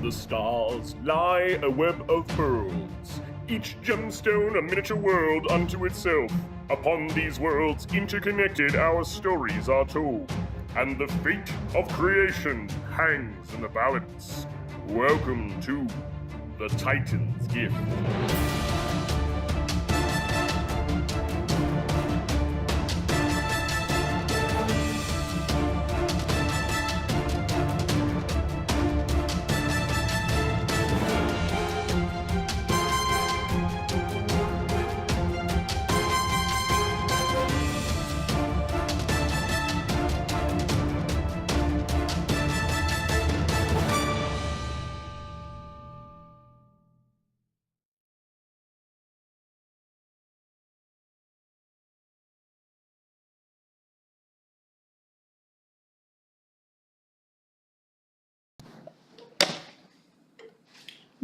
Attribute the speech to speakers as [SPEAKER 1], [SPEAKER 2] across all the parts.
[SPEAKER 1] the stars lie a web of pearls, each gemstone a miniature world unto itself. Upon these worlds interconnected our stories are told, and the fate of creation hangs in the balance. Welcome to the Titan's Gift.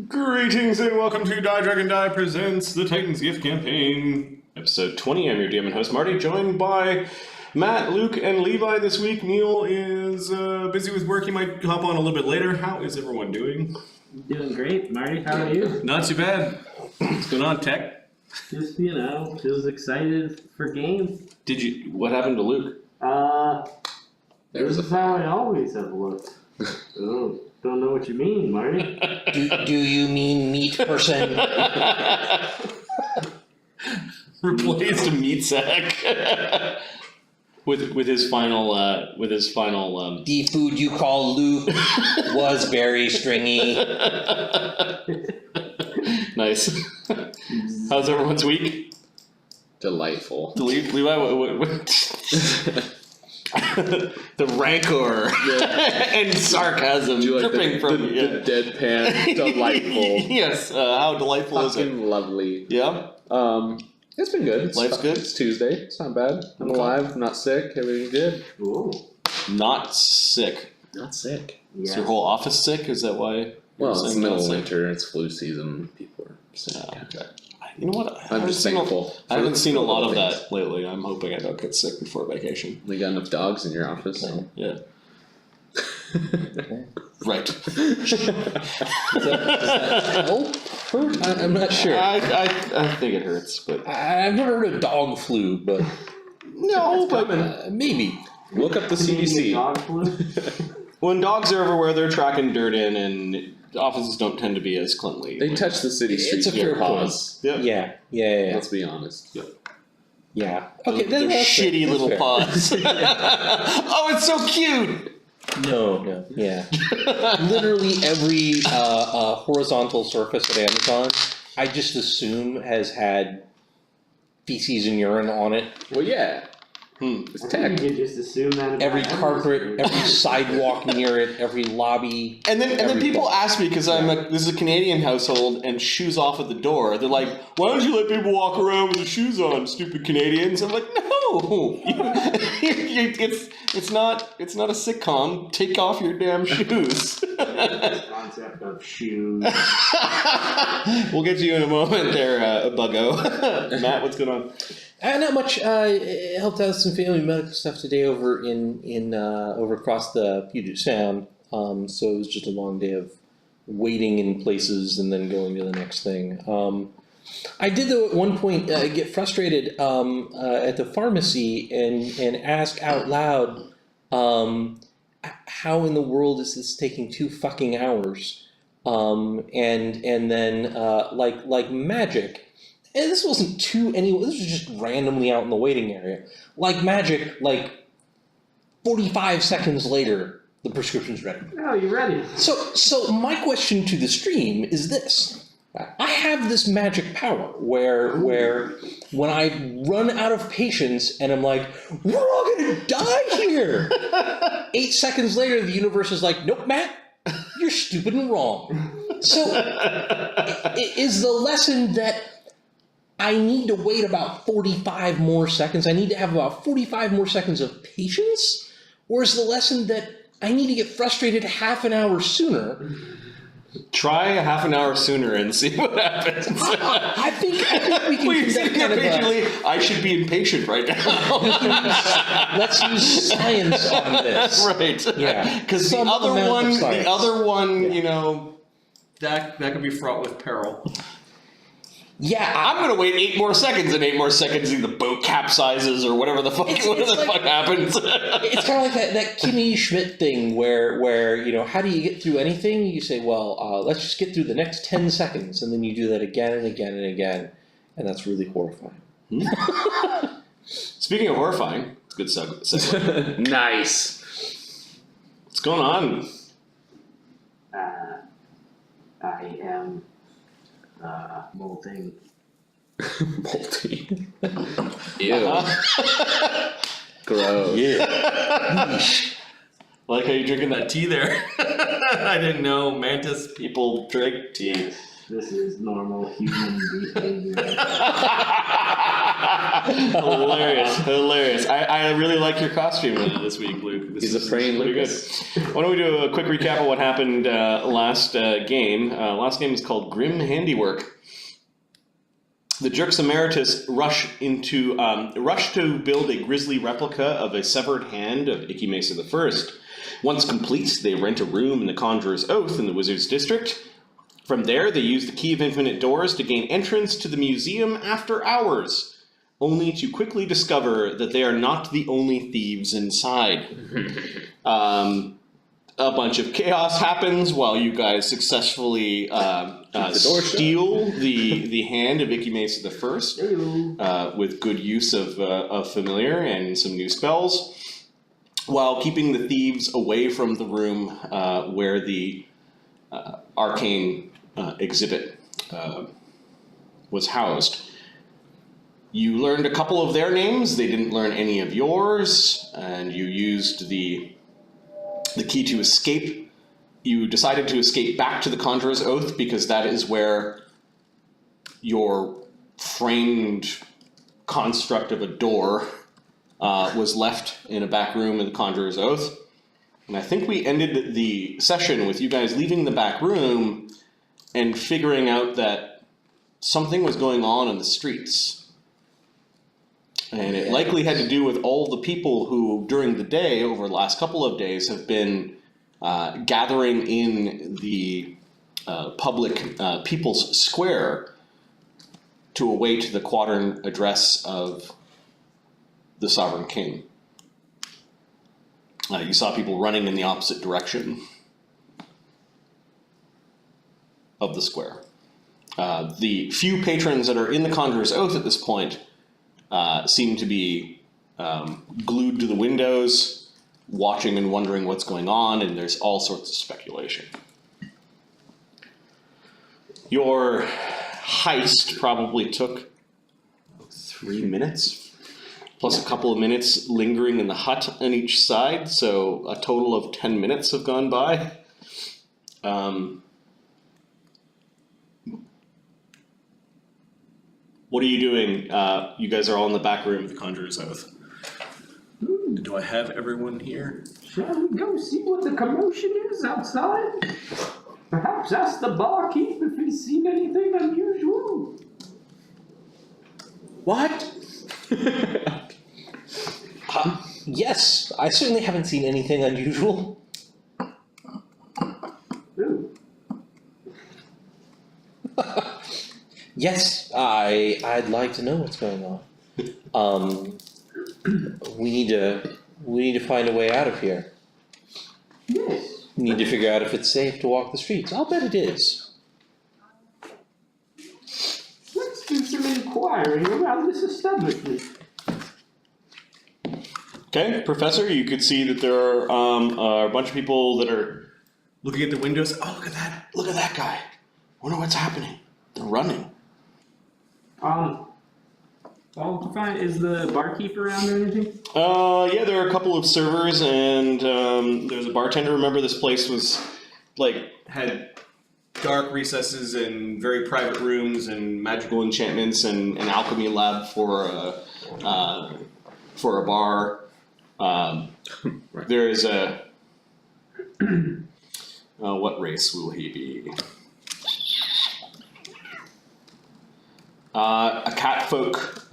[SPEAKER 2] Greetings and welcome to Die Dragon Die presents the Titan's Gift Campaign, episode 20. I'm your DM and host Marty, joined by Matt, Luke, and Levi this week. Neil is busy with work. He might hop on a little bit later. How is everyone doing?
[SPEAKER 3] Doing great, Marty. How are you?
[SPEAKER 2] Not too bad. What's going on, Tech?
[SPEAKER 3] Just, just excited for games.
[SPEAKER 2] What happened to Luke?
[SPEAKER 3] This is how I always have looked. Oh, don't know what you mean, Marty.
[SPEAKER 4] Do you mean meat person?
[SPEAKER 2] Replaced a meat sack with his final
[SPEAKER 4] The food you call Luke was very stringy.
[SPEAKER 2] Nice. How's everyone's week?
[SPEAKER 5] Delightful.
[SPEAKER 2] Levi, what? The rancor and sarcasm dripping from
[SPEAKER 5] the deadpan delightful.
[SPEAKER 2] Yes, how delightful is it?
[SPEAKER 5] Fucking lovely.
[SPEAKER 2] Yeah?
[SPEAKER 5] It's been good.
[SPEAKER 2] Life's good?
[SPEAKER 5] It's Tuesday. It's not bad. I'm alive, not sick, everything's good.
[SPEAKER 3] Ooh.
[SPEAKER 2] Not sick.
[SPEAKER 5] Not sick.
[SPEAKER 3] Yes.
[SPEAKER 2] Is your whole office sick? Is that why?
[SPEAKER 5] Well, it's
[SPEAKER 2] saying
[SPEAKER 5] middle
[SPEAKER 2] not
[SPEAKER 5] of
[SPEAKER 2] sick?
[SPEAKER 5] winter, it's flu season, people are sick.
[SPEAKER 2] Yeah, okay. You know what?
[SPEAKER 5] I'm just thankful.
[SPEAKER 2] I haven't seen a lot of
[SPEAKER 5] things.
[SPEAKER 2] that lately. I'm hoping I don't get sick before vacation.
[SPEAKER 5] We got enough dogs in your office. So.
[SPEAKER 2] Yeah. Right.
[SPEAKER 4] Does that help? I'm not sure.
[SPEAKER 2] I think it hurts, but
[SPEAKER 4] I've never heard of dog flu, but
[SPEAKER 2] no, but
[SPEAKER 4] maybe.
[SPEAKER 5] Look up the
[SPEAKER 3] Canadian
[SPEAKER 5] CDC.
[SPEAKER 3] dog flu?
[SPEAKER 2] when dogs are everywhere, they're tracking dirt in, and offices don't tend to be as cleanly.
[SPEAKER 5] They touch the city
[SPEAKER 4] It's
[SPEAKER 5] streets
[SPEAKER 4] a
[SPEAKER 5] with their
[SPEAKER 4] fair point.
[SPEAKER 5] paws.
[SPEAKER 2] Yep.
[SPEAKER 4] Yeah.
[SPEAKER 5] Let's be honest.
[SPEAKER 4] Yeah. Okay,
[SPEAKER 2] They're
[SPEAKER 4] that's fair.
[SPEAKER 2] shitty
[SPEAKER 4] That's
[SPEAKER 2] little
[SPEAKER 4] fair.
[SPEAKER 2] paws. Oh, it's so cute.
[SPEAKER 4] No, yeah. Literally every horizontal surface at Amazon, I just assume has had feces and urine on it.
[SPEAKER 5] Well, yeah. It's
[SPEAKER 3] I
[SPEAKER 5] tech.
[SPEAKER 3] think you could just assume that about
[SPEAKER 4] Every
[SPEAKER 3] every
[SPEAKER 4] carpet,
[SPEAKER 3] street.
[SPEAKER 4] every sidewalk near it, every lobby.
[SPEAKER 2] And then
[SPEAKER 4] every
[SPEAKER 2] people
[SPEAKER 4] place.
[SPEAKER 2] ask me, because this is a Canadian household and shoes off at the door. They're like, "Why don't you let people walk around with their shoes on, stupid Canadians?" I'm like, "No, it's not a sitcom. Take off your damn shoes."
[SPEAKER 3] Concept of shoes.
[SPEAKER 2] We'll get to you in a moment, there, Buggo. Matt, what's going on?
[SPEAKER 4] Not much. I helped out some family medical stuff today over over across the Puget Sound. So it was just a long day of waiting in places and then going to the next thing. I did though at one point get frustrated at the pharmacy and ask out loud, how in the world is this taking 2 fucking hours? And then like magic. And this wasn't this was just randomly out in the waiting area. Like magic, 45 seconds later, the prescription's ready.
[SPEAKER 3] Oh, you ready?
[SPEAKER 4] So my question to the stream is this. I have this magic power where when I run out of patience and I'm like, we're all gonna die here. 8 seconds later, the universe is like, nope, Matt, you're stupid and wrong. So is the lesson that I need to wait about 45 more seconds? I need to have about 45 more seconds of patience? Or is the lesson that I need to get frustrated half an hour sooner?
[SPEAKER 2] Try a half an hour sooner and see what happens.
[SPEAKER 4] I think we can
[SPEAKER 2] Wait,
[SPEAKER 4] conduct
[SPEAKER 2] sitting
[SPEAKER 4] kind of
[SPEAKER 2] impatiently, I should be impatient right now.
[SPEAKER 4] let's use science on this.
[SPEAKER 2] Right.
[SPEAKER 4] Yeah.
[SPEAKER 2] Because the
[SPEAKER 4] Some
[SPEAKER 2] other
[SPEAKER 4] amount of
[SPEAKER 2] one,
[SPEAKER 4] science.
[SPEAKER 2] you know, that could be fraught with peril.
[SPEAKER 4] Yeah,
[SPEAKER 2] I'm gonna wait 8 more seconds, and 8 more seconds, the boat capsizes or whatever the fuck, fuck happens.
[SPEAKER 4] It's kind of like that Kimmy Schmidt thing where how do you get through anything? You say, well, let's just get through the next 10 seconds, and then you do that again and again and again, and that's really horrifying.
[SPEAKER 2] Speaking of horrifying, it's a good segue.
[SPEAKER 5] Nice.
[SPEAKER 2] What's going on?
[SPEAKER 3] I am molting.
[SPEAKER 5] Molting. Ew. Gross.
[SPEAKER 2] Yeah. Like how you're drinking that tea there. I didn't know mantis people drink tea.
[SPEAKER 3] This is normal human behavior.
[SPEAKER 2] Hilarious. I really like your costume this week, Luke.
[SPEAKER 5] He's a praying
[SPEAKER 2] pretty good. Why don't we do a quick recap of what happened last game? Last game is called Grim Handiwork. The Jerks Emeritus rush to build a grisly replica of a severed hand of Icky Mesa I. Once complete, they rent a room in the Conjurer's Oath in the Wizard's District. From there, they use the Key of Infinite Doors to gain entrance to the museum after hours, only to quickly discover that they are not the only thieves inside. A bunch of chaos happens while you guys successfully steal the hand of Icky Mesa I with good use of Familiar and some new spells, while keeping the thieves away from the room where the arcane exhibit was housed. You learned a couple of their names. They didn't learn any of yours, and you used the key to escape. You decided to escape back to the Conjurer's Oath because that is where your framed construct of a door was left in a back room in the Conjurer's Oath. And I think we ended the session with you guys leaving the back room and figuring out that something was going on in the streets. And it likely had to do with all the people who, during the day, over the last couple of days, have been gathering in the public People's Square to await the quadrant address of the Sovereign King. You saw people running in the opposite direction of the square. The few patrons that are in the Conjurer's Oath at this point seem to be glued to the windows, watching and wondering what's going on, and there's all sorts of speculation. Your heist probably took 3 minutes, plus a couple of minutes lingering in the hut on each side, so a total of 10 minutes have gone by. What are you doing? You guys are all in the back room of the Conjurer's Oath. Do I have everyone here?
[SPEAKER 3] Shall we go see what the commotion is outside? Perhaps ask the barkeep if he's seen anything unusual.
[SPEAKER 4] What? Yes, I certainly haven't seen anything unusual.
[SPEAKER 3] Ooh.
[SPEAKER 4] Yes, I'd like to know what's going on. We need to find a way out of here.
[SPEAKER 3] Yes.
[SPEAKER 4] We need to figure out if it's safe to walk the streets. I'll bet it is.
[SPEAKER 3] Let's do some inquiring around this establishment.
[SPEAKER 2] Okay, Professor, you could see that there are a bunch of people that are looking at the windows. Oh, look at that! Look at that guy! Wonder what's happening. They're running.
[SPEAKER 3] All fine. Is the barkeep around or anything?
[SPEAKER 2] Yeah, there are a couple of servers and there's a bartender. Remember, this place was had dark recesses and very private rooms and magical enchantments and an alchemy lab for a bar.
[SPEAKER 5] Right.
[SPEAKER 2] There is a what race will he be? A catfolk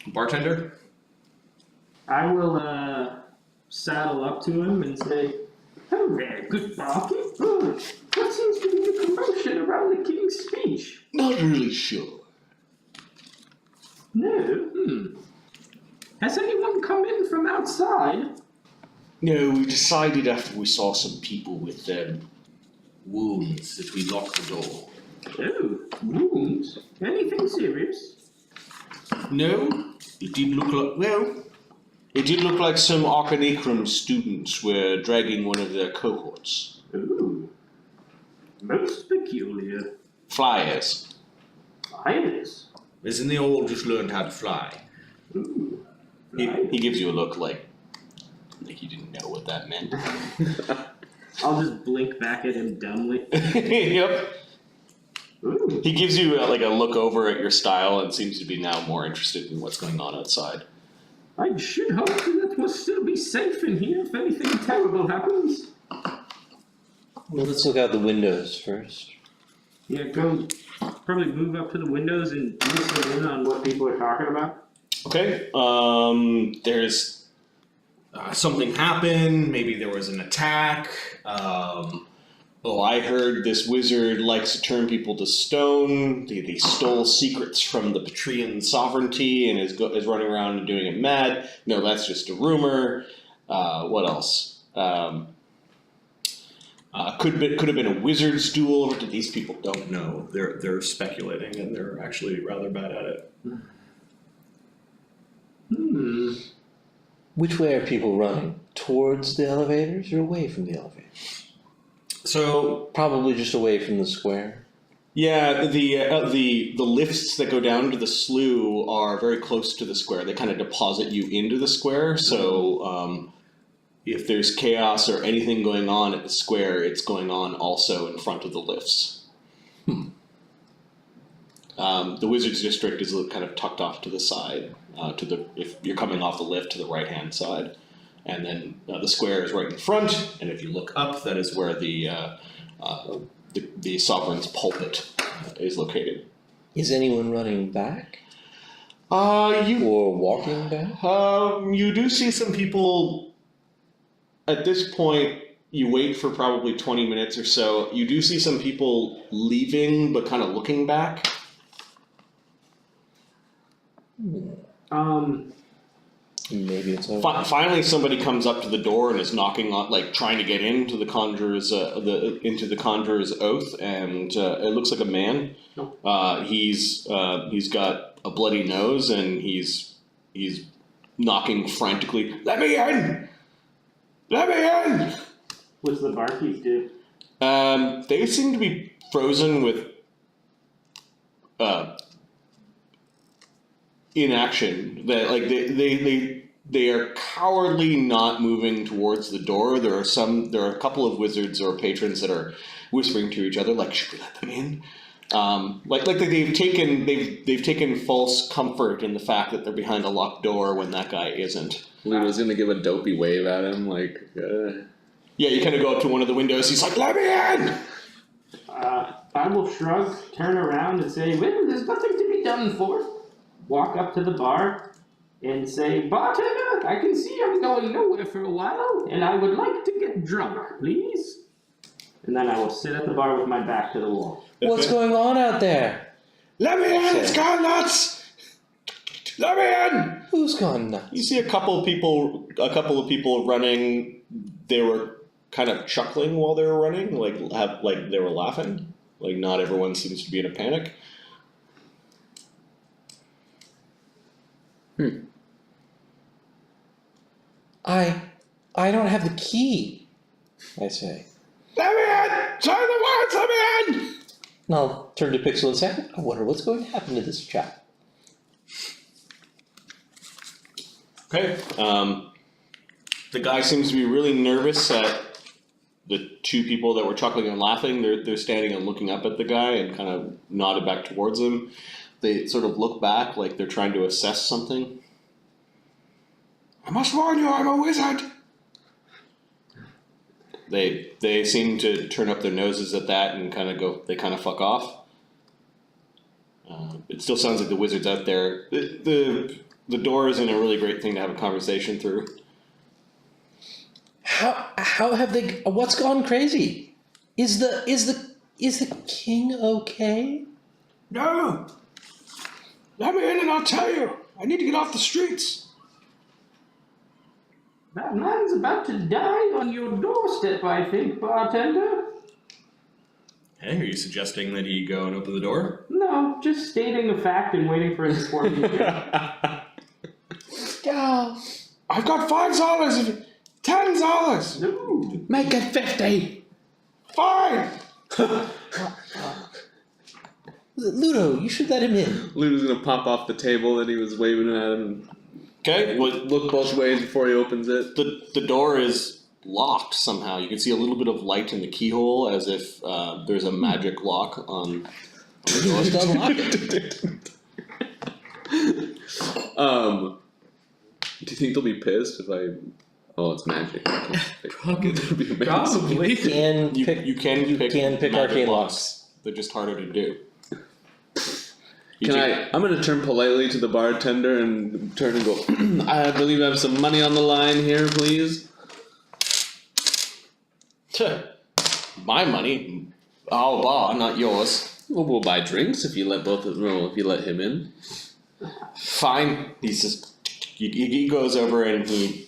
[SPEAKER 2] bartender.
[SPEAKER 3] I will saddle up to him and say, Oh there, good barkeep. What seems to be the commotion around the king's speech?
[SPEAKER 2] Not really sure.
[SPEAKER 3] No? Has anyone come in from outside?
[SPEAKER 2] No, we decided after we saw some people with wounds that we locked the door.
[SPEAKER 3] Oh, wounds? Anything serious?
[SPEAKER 2] No, it did look like, well, it did look like some Arcanacrum students were dragging one of their cohorts.
[SPEAKER 3] Ooh. Most peculiar.
[SPEAKER 2] Flyers.
[SPEAKER 3] Flyers?
[SPEAKER 2] Isn't they all just learned how to fly?
[SPEAKER 3] Ooh.
[SPEAKER 2] He gives you a look like you didn't know what that meant.
[SPEAKER 3] I'll just blink back at him dumbly.
[SPEAKER 2] Yep.
[SPEAKER 3] Ooh.
[SPEAKER 2] He gives you like a look over at your style and seems to be now more interested in what's going on outside.
[SPEAKER 3] I should hope that we'll still be safe in here if anything terrible happens.
[SPEAKER 4] Well, let's look out the windows first.
[SPEAKER 3] Yeah, go probably move up to the windows and listen in on what people are talking about.
[SPEAKER 2] Okay. There's something happened. Maybe there was an attack. I heard this wizard likes to turn people to stone. They stole secrets from the Patreon sovereignty and is running around and doing it mad. No, that's just a rumor. What else? Could have been a wizard's duel. These people don't know. They're speculating and they're actually rather bad at it.
[SPEAKER 4] Which way are people running? Towards the elevators or away from the elevators?
[SPEAKER 2] So
[SPEAKER 4] Probably just away from the square.
[SPEAKER 2] yeah, the lifts that go down to the slough are very close to the square. They kind of deposit you into the square. So if there's chaos or anything going on at the square, it's going on also in front of the lifts. The Wizards District is kind of tucked off to the side, if you're coming off the lift to the right hand side, and then the square is right in front. And if you look up, that is where the Sovereign's pulpit is located.
[SPEAKER 4] Is anyone running back?
[SPEAKER 2] You
[SPEAKER 4] Or walking back?
[SPEAKER 2] you do see some people. At this point, you wait for probably 20 minutes or so. You do see some people leaving, but kind of looking back.
[SPEAKER 4] Maybe it's over.
[SPEAKER 2] Finally, somebody comes up to the door and is knocking on, like trying to get into the conjurer's oath, and it looks like a man. He's got a bloody nose and he's knocking frantically. Let me in! Let me in!
[SPEAKER 3] What's the barkeep do?
[SPEAKER 2] They seem to be frozen with inaction. That like they are cowardly, not moving towards the door. There are a couple of wizards or patrons that are whispering to each other, like, should we let them in? Like they've taken false comfort in the fact that they're behind a locked door when that guy isn't.
[SPEAKER 5] Lou was gonna give a dopey wave at him, like.
[SPEAKER 2] Yeah, you kind of go up to one of the windows. He's like, "Let me in!"
[SPEAKER 3] I will shrug, turn around, and say, "Well, there's nothing to be done for." Walk up to the bar and say, "Bartender, I can see I'm going nowhere for a while, and I would like to get drunk, please." And then I will sit at the bar with my back to the wall.
[SPEAKER 4] What's going on out there?
[SPEAKER 2] Let me in! It's gone nuts! Let me in!
[SPEAKER 4] Who's gone nuts?
[SPEAKER 2] You see a couple of people running. They were kind of chuckling while they were running, like they were laughing. Like not everyone seems to be in a panic.
[SPEAKER 4] I don't have the key, I say.
[SPEAKER 2] Let me in! Say the words, let me in!
[SPEAKER 4] And I'll turn to Pixel and say, I wonder what's going to happen to this chap.
[SPEAKER 2] Okay. The guy seems to be really nervous at the two people that were chuckling and laughing. They're standing and looking up at the guy and kind of nodded back towards him. They sort of look back like they're trying to assess something. I must warn you, I'm a wizard! They seem to turn up their noses at that and kind of fuck off. It still sounds like the wizard's out there. The door isn't a really great thing to have a conversation through.
[SPEAKER 4] How have they? What's gone crazy? Is the king okay?
[SPEAKER 6] No! Let me in and I'll tell you. I need to get off the streets.
[SPEAKER 3] That man's about to die on your doorstep, I think, bartender.
[SPEAKER 2] Hey, are you suggesting that he go and open the door?
[SPEAKER 3] No, just stating a fact and waiting for his formation.
[SPEAKER 6] Oh, I've got $5, $10.
[SPEAKER 3] No.
[SPEAKER 5] Make it 50.
[SPEAKER 6] Fine.
[SPEAKER 4] Ludo, you should let him in.
[SPEAKER 5] Ludo's gonna pop off the table that he was waving at him.
[SPEAKER 2] Okay, well,
[SPEAKER 5] Look both ways before he opens it.
[SPEAKER 2] the door is locked somehow. You can see a little bit of light in the keyhole, as if there's a magic lock on the door.
[SPEAKER 4] Just unlock it.
[SPEAKER 5] Do you think they'll be pissed if I? Oh, it's magic. I can't pick. It'll be amazing.
[SPEAKER 3] Probably.
[SPEAKER 2] You can pick
[SPEAKER 4] arcane
[SPEAKER 2] magic
[SPEAKER 4] locks.
[SPEAKER 2] They're just harder to do.
[SPEAKER 5] I'm gonna turn politely to the bartender and turn and go. I believe I have some money on the line here, please.
[SPEAKER 2] My money? Our bar, not yours.
[SPEAKER 5] Well, we'll buy drinks if you let if you let him in.
[SPEAKER 2] Fine. He says. He goes over and he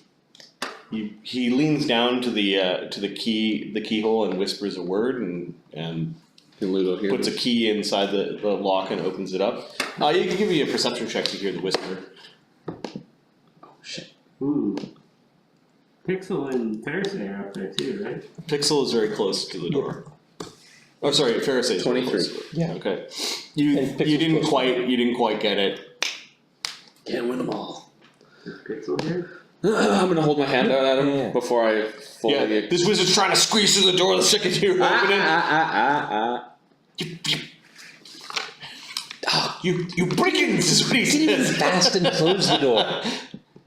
[SPEAKER 2] leans down to the keyhole and whispers a word and
[SPEAKER 5] Can Ludo hear
[SPEAKER 2] puts a
[SPEAKER 5] me?
[SPEAKER 2] key inside the lock and opens it up. You can give me a perception check to hear the whisper.
[SPEAKER 5] Oh shit!
[SPEAKER 3] Ooh. Pixel and Pharisee are up there too, right?
[SPEAKER 2] Pixel is very close to the door. Oh, sorry, Pharisee is very
[SPEAKER 5] 23.
[SPEAKER 2] close to it.
[SPEAKER 4] Yeah.
[SPEAKER 2] Okay.
[SPEAKER 4] And
[SPEAKER 2] You
[SPEAKER 4] Pixel's
[SPEAKER 2] didn't
[SPEAKER 4] close.
[SPEAKER 2] you didn't quite get it.
[SPEAKER 5] Can't win them all.
[SPEAKER 3] Is Pixel here?
[SPEAKER 5] I'm gonna hold my hand out at him
[SPEAKER 4] Yeah.
[SPEAKER 5] before I fully
[SPEAKER 2] Yeah.
[SPEAKER 5] get.
[SPEAKER 2] This wizard's trying to squeeze through the door the second you open it. You brigands is what he
[SPEAKER 4] Get in
[SPEAKER 2] says.
[SPEAKER 4] fast and close the door.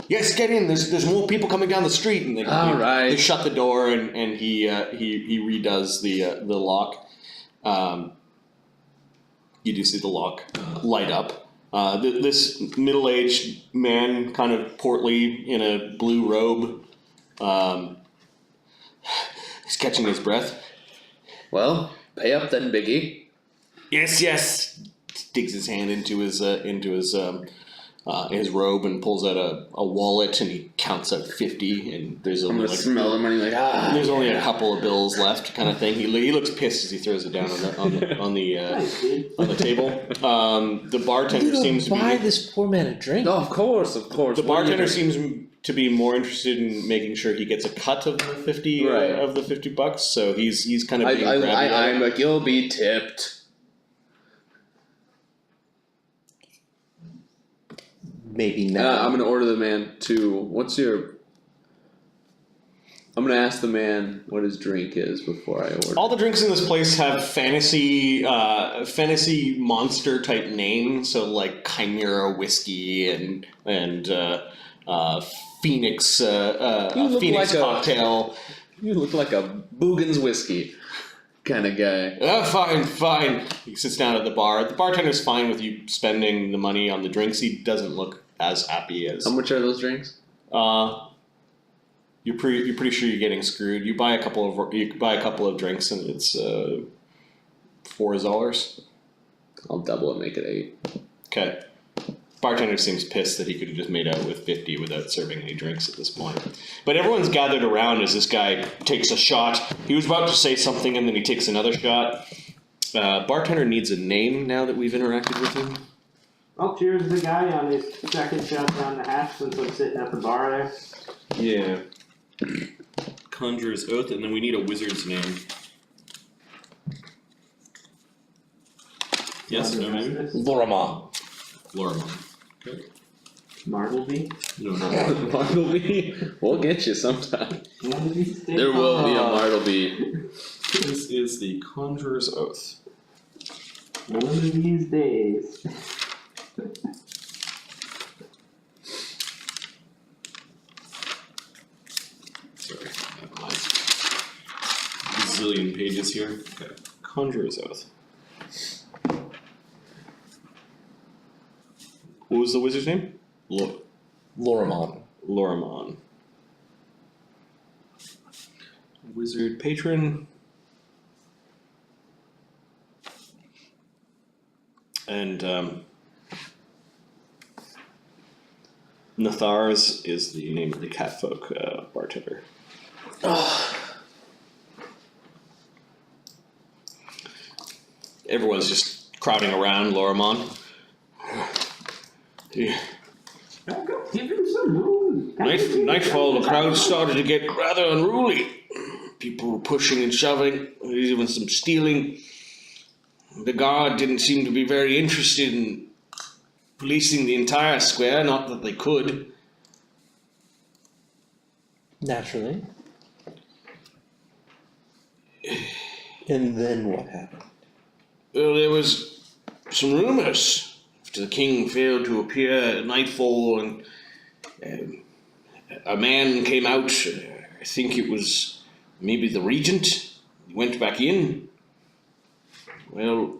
[SPEAKER 2] Yes, get in. There's more people coming down the street, and
[SPEAKER 5] All right.
[SPEAKER 2] they shut the door, and he redoes the lock. You do see the lock light up. This middle-aged man, kind of portly, in a blue robe, he's catching his breath.
[SPEAKER 5] Well, pay up then, Biggie.
[SPEAKER 2] Yes. Digs his hand into his robe and pulls out a wallet, and he counts out 50, and there's
[SPEAKER 5] I'm
[SPEAKER 2] only
[SPEAKER 5] gonna smell the money like
[SPEAKER 2] there's only a couple of bills left, kind of thing. He looks pissed as he throws it down on the table. The bartender
[SPEAKER 4] Ludo,
[SPEAKER 2] seems to
[SPEAKER 4] buy
[SPEAKER 2] be
[SPEAKER 4] this poor man a drink.
[SPEAKER 5] Oh, of course.
[SPEAKER 2] the
[SPEAKER 5] What do you
[SPEAKER 2] bartender
[SPEAKER 5] think?
[SPEAKER 2] seems to be more interested in making sure he gets a cut of the 50
[SPEAKER 5] Right.
[SPEAKER 2] of the $50. So he's kind of being grabby about
[SPEAKER 5] I'm
[SPEAKER 2] it.
[SPEAKER 5] like, you'll be tipped.
[SPEAKER 4] Maybe not.
[SPEAKER 5] I'm gonna order the man to. I'm gonna ask the man what his drink is before I order.
[SPEAKER 2] All the drinks in this place have fantasy monster type names, so like Chimera whiskey and Phoenix
[SPEAKER 5] look
[SPEAKER 2] Phoenix
[SPEAKER 5] like a-
[SPEAKER 2] cocktail.
[SPEAKER 5] You look like a Boogan's whiskey kind of guy.
[SPEAKER 2] Fine. He sits down at the bar. The bartender's fine with you spending the money on the drinks. He doesn't look as happy as.
[SPEAKER 5] How much are those drinks?
[SPEAKER 2] You're pretty sure you're getting screwed. You buy a couple of drinks and it's $4.
[SPEAKER 5] I'll double it, make it 8.
[SPEAKER 2] Okay. Bartender seems pissed that he could have just made out with 50 without serving any drinks at this point. But everyone's gathered around as this guy takes a shot. He was about to say something and then he takes another shot. Bartender needs a name now that we've interacted with him.
[SPEAKER 3] Oh, cheers the guy on his second shot down the hatch since I'm sitting at the bar there.
[SPEAKER 2] Yeah. Conjurer's Oath, and then we need a wizard's name. Yes, no name?
[SPEAKER 4] Lorama.
[SPEAKER 2] Lorimer. Okay.
[SPEAKER 3] Marbleby.
[SPEAKER 2] No, not
[SPEAKER 5] Martleby? We'll get you sometime.
[SPEAKER 3] One of these days.
[SPEAKER 5] There will be a Martleby.
[SPEAKER 2] This is the Conjurer's Oath.
[SPEAKER 3] One of these days.
[SPEAKER 2] Sorry, I have like a zillion pages here. Okay. Conjurer's Oath. What was the wizard's name?
[SPEAKER 4] Loramon.
[SPEAKER 2] Loramon. Wizard patron. And Nathars is the name of the catfolk bartender. Everyone's just crowding around Lorimon.
[SPEAKER 3] Give him some room.
[SPEAKER 2] Nightfall, the crowd started to get rather unruly. People were pushing and shoving, even some stealing. The guard didn't seem to be very interested in policing the entire square, not that they could.
[SPEAKER 4] Naturally. And then what happened?
[SPEAKER 2] Well, there was some rumors. After the king failed to appear at nightfall, and a man came out, I think it was maybe the regent, he went back in. Well,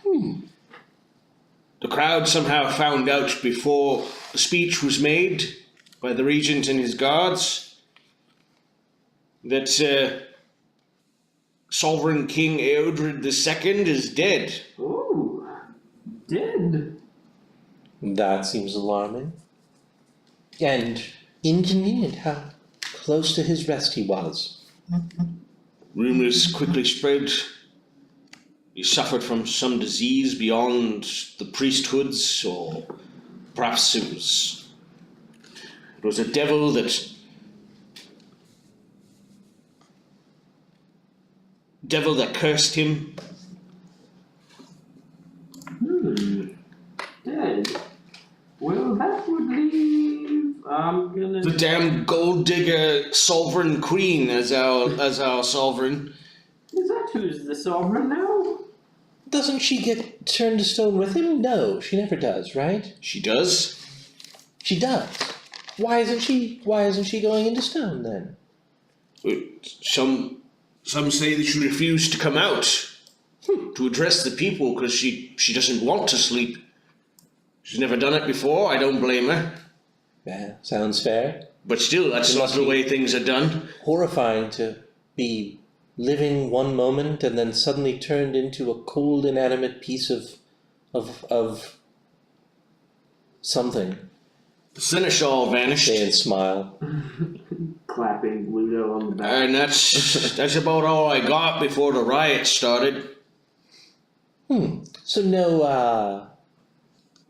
[SPEAKER 2] the crowd somehow found out before the speech was made by the regent and his guards that Sovereign King Eodred II is dead.
[SPEAKER 3] Oh, dead?
[SPEAKER 4] That seems alarming. And inconvenient how close to his rest he was.
[SPEAKER 2] Rumors quickly spread. He suffered from some disease beyond the priesthoods, or perhaps it was a devil that cursed him.
[SPEAKER 3] Dead. Well, that would leave.
[SPEAKER 2] The damn gold digger sovereign queen as our sovereign.
[SPEAKER 3] Is that who's the sovereign now?
[SPEAKER 4] Doesn't she get turned to stone with him? No, she never does, right?
[SPEAKER 2] She does.
[SPEAKER 4] She does. Why isn't she going into stone then?
[SPEAKER 2] Some say that she refused to come out to address the people because she doesn't want to sleep. She's never done it before. I don't blame her.
[SPEAKER 4] Yeah, sounds fair.
[SPEAKER 2] But still, that's not the way things are done.
[SPEAKER 4] Horrifying to be living one moment and then suddenly turned into a cold, inanimate piece of something.
[SPEAKER 2] The seneschal vanished.
[SPEAKER 4] Say and smile.
[SPEAKER 3] Clapping Ludo on the back.
[SPEAKER 2] And that's about all I got before the riots started.
[SPEAKER 4] So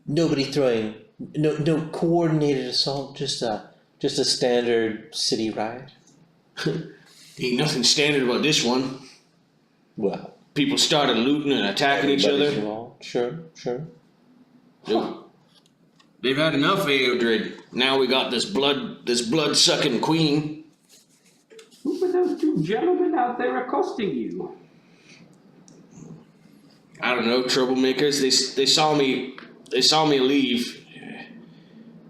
[SPEAKER 4] nobody throwing no coordinated assault, just a standard city riot.
[SPEAKER 2] Ain't nothing standard about this one.
[SPEAKER 4] Well,
[SPEAKER 2] People started looting and attacking each other.
[SPEAKER 4] Involved. Sure.
[SPEAKER 2] They've had enough of Eodred. Now we got this blood-sucking queen.
[SPEAKER 3] Who were those two gentlemen out there accosting you?
[SPEAKER 2] I don't know, troublemakers. They saw me leave.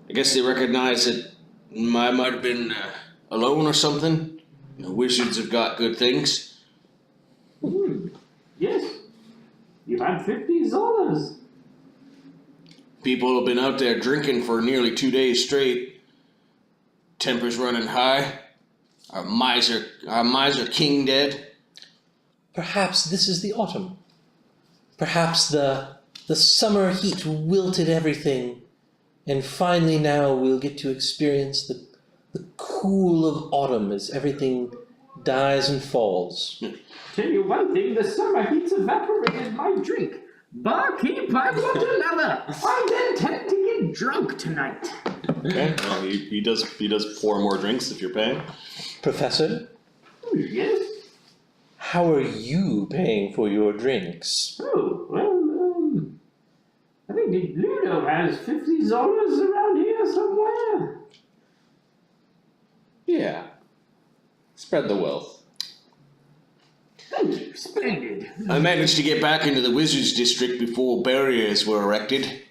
[SPEAKER 2] I guess they recognized that I might have been alone or something. You know, wizards have got good things.
[SPEAKER 3] Yes. You had $50.
[SPEAKER 2] People have been out there drinking for nearly 2 days straight. Tempers running high. Our miser king dead.
[SPEAKER 4] Perhaps this is the autumn. Perhaps the summer heat wilted everything, and finally now we'll get to experience the cool of autumn as everything dies and falls.
[SPEAKER 3] Tell you one thing, the summer heat's evaporated my drink. Barkeep, I want another. I intend to get drunk tonight.
[SPEAKER 2] Okay, well, he does 4 more drinks if you're paying.
[SPEAKER 4] Professor,
[SPEAKER 3] Yes?
[SPEAKER 4] how are you paying for your drinks?
[SPEAKER 3] Oh, well, I think Ludo has $50 around here somewhere.
[SPEAKER 5] Yeah. Spread the wealth.
[SPEAKER 3] Thank you, splendid.
[SPEAKER 2] I managed to get back into the Wizards District before barriers were erected.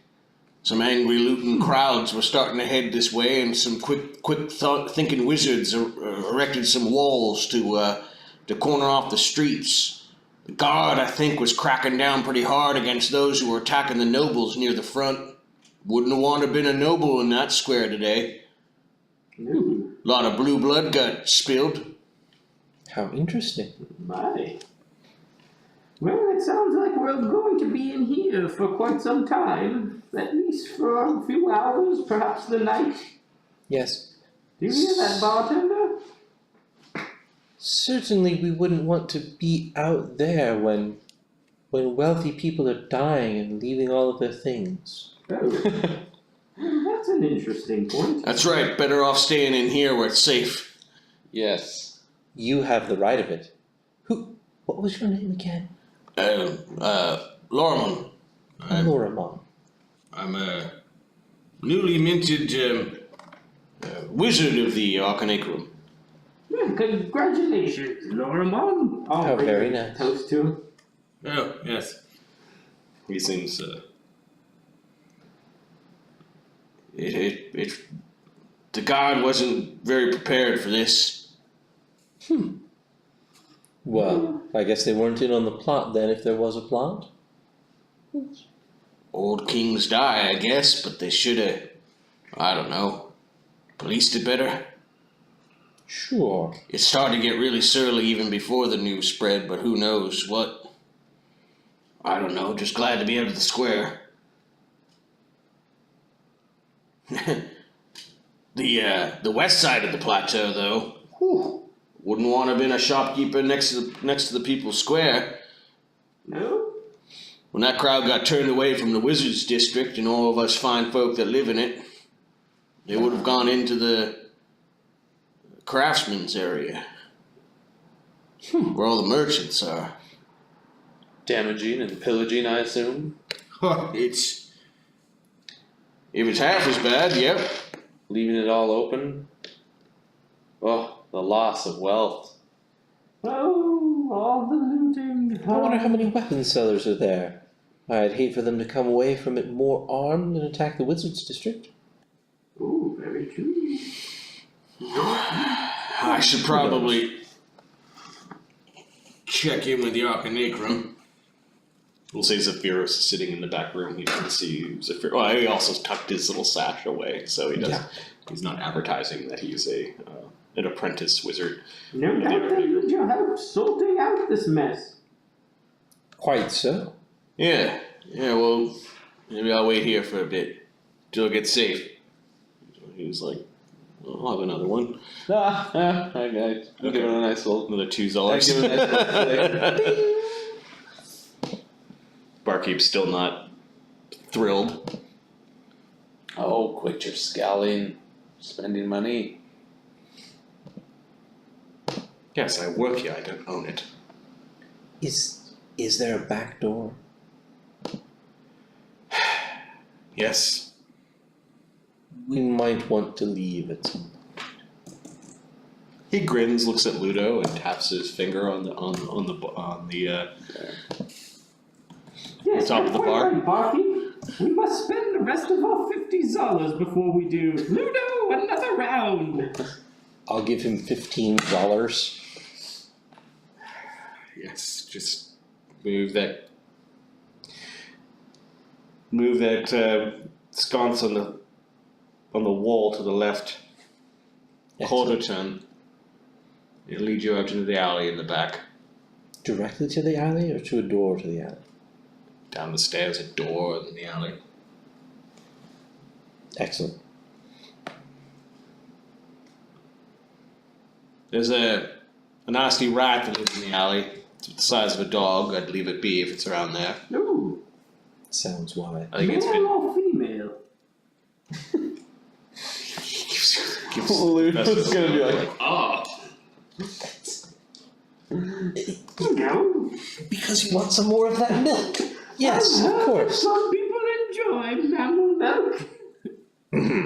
[SPEAKER 2] Some angry looting crowds were starting to head this way, and some quick thinking wizards erected some walls to corner off the streets. The guard, I think, was cracking down pretty hard against those who were attacking the nobles near the front. Wouldn't have wanted to been a noble in that square today.
[SPEAKER 3] Ooh.
[SPEAKER 2] A lot of blue blood got spilled.
[SPEAKER 4] How interesting.
[SPEAKER 3] My. Well, it sounds like we're going to be in here for quite some time. At least for a few hours, perhaps the night.
[SPEAKER 4] Yes.
[SPEAKER 3] Do you hear that, bartender?
[SPEAKER 4] Certainly we wouldn't want to be out there when wealthy people are dying and leaving all of their things.
[SPEAKER 3] Oh. Well, that's an interesting point.
[SPEAKER 7] That's right, better off staying in here where it's safe.
[SPEAKER 5] Yes.
[SPEAKER 4] You have the right of it. What was your name again?
[SPEAKER 7] Lorman.
[SPEAKER 4] Loramon.
[SPEAKER 7] I'm a newly minted wizard of the Arcanacrum.
[SPEAKER 3] Well, congratulations, Loramon.
[SPEAKER 4] How very nice.
[SPEAKER 3] Toast to him.
[SPEAKER 7] Oh, yes.
[SPEAKER 2] He seems,
[SPEAKER 7] The guard wasn't very prepared for this.
[SPEAKER 4] Well, I guess they weren't in on the plot then, if there was a plot.
[SPEAKER 7] Old kings die, I guess, but they should've, I don't know, policed it better.
[SPEAKER 4] Sure.
[SPEAKER 7] It started to get really surly even before the news spread, but who knows what? I don't know, just glad to be out of the square. The west side of the plateau, though, wouldn't want to have been a shopkeeper next to the People's Square.
[SPEAKER 3] No?
[SPEAKER 7] When that crowd got turned away from the Wizards District and all of us fine folk that live in it, they would have gone into the craftsman's area, where all the merchants are.
[SPEAKER 5] Damaging and pillaging, I assume.
[SPEAKER 7] If it's half as bad, yep.
[SPEAKER 5] Leaving it all open. Oh, the loss of wealth.
[SPEAKER 3] Oh, all the looting.
[SPEAKER 4] I wonder how many weapon sellers are there. I'd hate for them to come away from it more armed and attack the Wizards District.
[SPEAKER 3] Ooh, very true.
[SPEAKER 7] I should probably check in with the Arcanacrum.
[SPEAKER 2] we'll say Zephyros is sitting in the back room. He doesn't see Zephyros. Well, he also tucked his little sash away, so he does.
[SPEAKER 4] Yeah.
[SPEAKER 2] He's not advertising that he's an apprentice wizard.
[SPEAKER 3] No doubt they need your help sorting out this mess.
[SPEAKER 4] Quite so.
[SPEAKER 7] Yeah, well, maybe I'll wait here for a bit till it gets safe. He was like, I'll have another one.
[SPEAKER 5] Okay. I'll give it a nice little.
[SPEAKER 2] Another $2.
[SPEAKER 5] I'll give it a nice little flick.
[SPEAKER 2] Barkeep's still not thrilled.
[SPEAKER 5] Oh, quit your scowling. Spending money.
[SPEAKER 2] Yes, I work here. I don't own it.
[SPEAKER 4] Is there a back door?
[SPEAKER 2] Yes.
[SPEAKER 4] We might want to leave at some point.
[SPEAKER 2] He grins, looks at Ludo, and taps his finger on the
[SPEAKER 3] Yes,
[SPEAKER 2] top of the
[SPEAKER 3] quite
[SPEAKER 2] bar.
[SPEAKER 3] right, Barky. We must spend the rest of our $50 before we do. Ludo, another round.
[SPEAKER 4] I'll give him $15.
[SPEAKER 2] Yes, just move that sconce on the wall to the left. Quarter turn. It'll lead you out into the alley in the back.
[SPEAKER 4] Directly to the alley or to a door to the alley?
[SPEAKER 2] Down the stairs, a door in the alley.
[SPEAKER 4] Excellent.
[SPEAKER 2] There's a nasty rat that lives in the alley. It's the size of a dog. I'd leave it be if it's around there.
[SPEAKER 3] Ooh,
[SPEAKER 4] Sounds wise.
[SPEAKER 2] I think it's
[SPEAKER 3] male
[SPEAKER 2] been.
[SPEAKER 3] or female?
[SPEAKER 5] Ludo's gonna be like,
[SPEAKER 3] No.
[SPEAKER 4] Because you want some more of that milk. Yes, of course.
[SPEAKER 3] Some people enjoy mammal milk.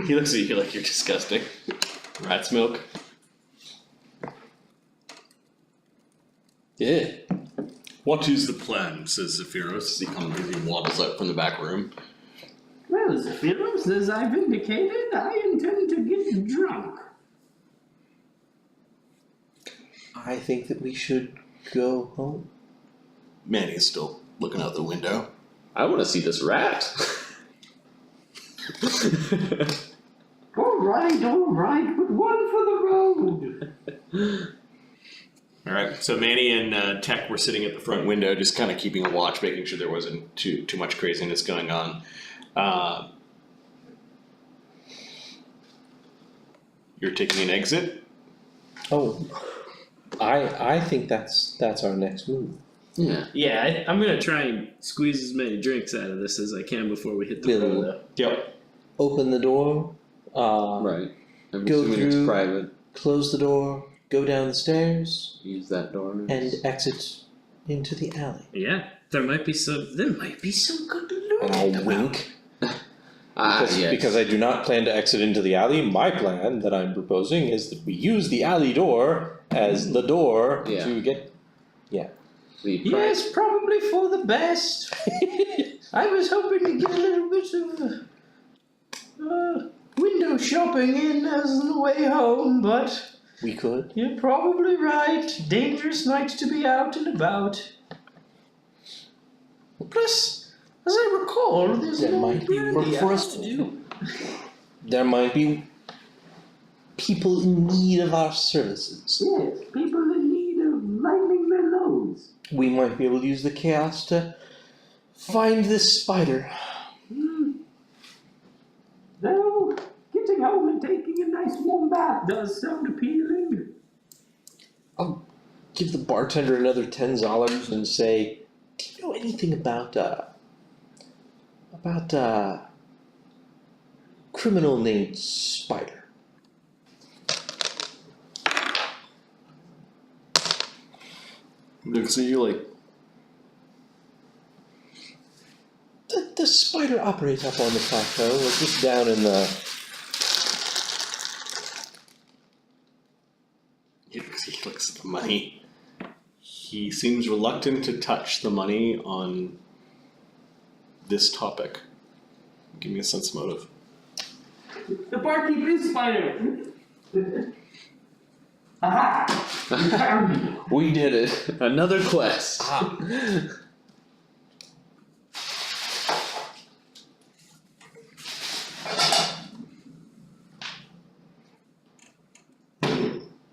[SPEAKER 2] He looks at you like you're disgusting. Rat's milk.
[SPEAKER 4] Yeah.
[SPEAKER 2] What is the plan? Says Zephyros as he waddles out from the back room.
[SPEAKER 3] Well, Zephyros, as I've indicated, I intend to get drunk.
[SPEAKER 4] I think that we should go home.
[SPEAKER 7] Manny is still looking out the window.
[SPEAKER 5] I want to see this rat.
[SPEAKER 3] All right, but one for the road.
[SPEAKER 2] All right. So Manny and Tech were sitting at the front window, just kind of keeping a watch, making sure there wasn't too much craziness going on. You're taking an exit.
[SPEAKER 4] Oh, I think that's our next move.
[SPEAKER 5] Yeah.
[SPEAKER 3] Yeah, I'm gonna try and squeeze as many drinks out of this as I can before we hit the
[SPEAKER 4] Bill.
[SPEAKER 3] road.
[SPEAKER 2] Yep.
[SPEAKER 4] Open the door.
[SPEAKER 5] Right. I'm
[SPEAKER 4] Go
[SPEAKER 5] assuming
[SPEAKER 4] through-
[SPEAKER 5] it's private.
[SPEAKER 4] Close the door. Go down the stairs
[SPEAKER 5] Use that door.
[SPEAKER 4] and exit into the alley.
[SPEAKER 3] Yeah, there might be some good loot.
[SPEAKER 4] And I'll wink.
[SPEAKER 5] Yes.
[SPEAKER 4] Because I do not plan to exit into the alley. My plan that I'm proposing is that we use the alley door as the door
[SPEAKER 5] Yeah.
[SPEAKER 4] to get.
[SPEAKER 5] The
[SPEAKER 3] Yes, probably for the best. I was hoping to get a little bit of window shopping in as on the way home, but
[SPEAKER 4] We could.
[SPEAKER 3] you're probably right. Dangerous night to be out and about. Plus, as I recall, there's
[SPEAKER 4] There
[SPEAKER 3] no
[SPEAKER 4] might be work
[SPEAKER 3] brandy
[SPEAKER 4] for
[SPEAKER 3] out
[SPEAKER 4] us to
[SPEAKER 3] there.
[SPEAKER 4] do. There might be people in need of our services.
[SPEAKER 3] Yes, people in need of lightening their loads.
[SPEAKER 4] We might be able to use the chaos to find this spider.
[SPEAKER 3] Though, getting home and taking a nice warm bath does sound appealing.
[SPEAKER 4] I'll give the bartender another $10 and say, "Do you know anything about criminal named Spider?"
[SPEAKER 2] Looks at you like,
[SPEAKER 4] The spider operates up on the plateau, or just down in the.
[SPEAKER 2] he looks at the money. He seems reluctant to touch the money on this topic. Give me a sense motive.
[SPEAKER 3] The barkeep is Spider. Aha! You found me.
[SPEAKER 5] We did it. Another quest.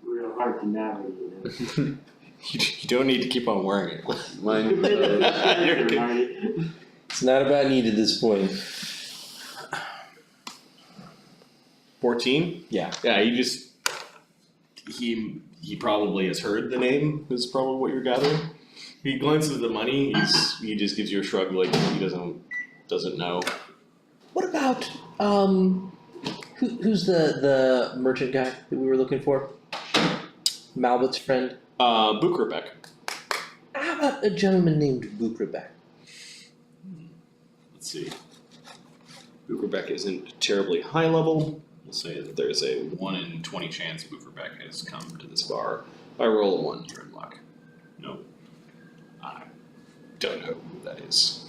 [SPEAKER 3] Real hard to navigate.
[SPEAKER 2] You don't need to keep on wearing it.
[SPEAKER 5] Mine.
[SPEAKER 4] It's not about need at this point.
[SPEAKER 2] 14?
[SPEAKER 4] Yeah.
[SPEAKER 2] Yeah, he probably has heard the name, is probably what you're gathering. He glances at the money, he just gives you a shrug like he doesn't know.
[SPEAKER 4] What about who's the merchant guy that we were looking for? Malbut's friend.
[SPEAKER 2] Bukrabek.
[SPEAKER 4] How about a gentleman named Bukrabek?
[SPEAKER 2] Let's see. Bukrabek isn't terribly high level. We'll say that there's a 1 in 20 chance Bukrabek has come to this bar. If I roll a 1, you're in luck. No. I don't know who that is.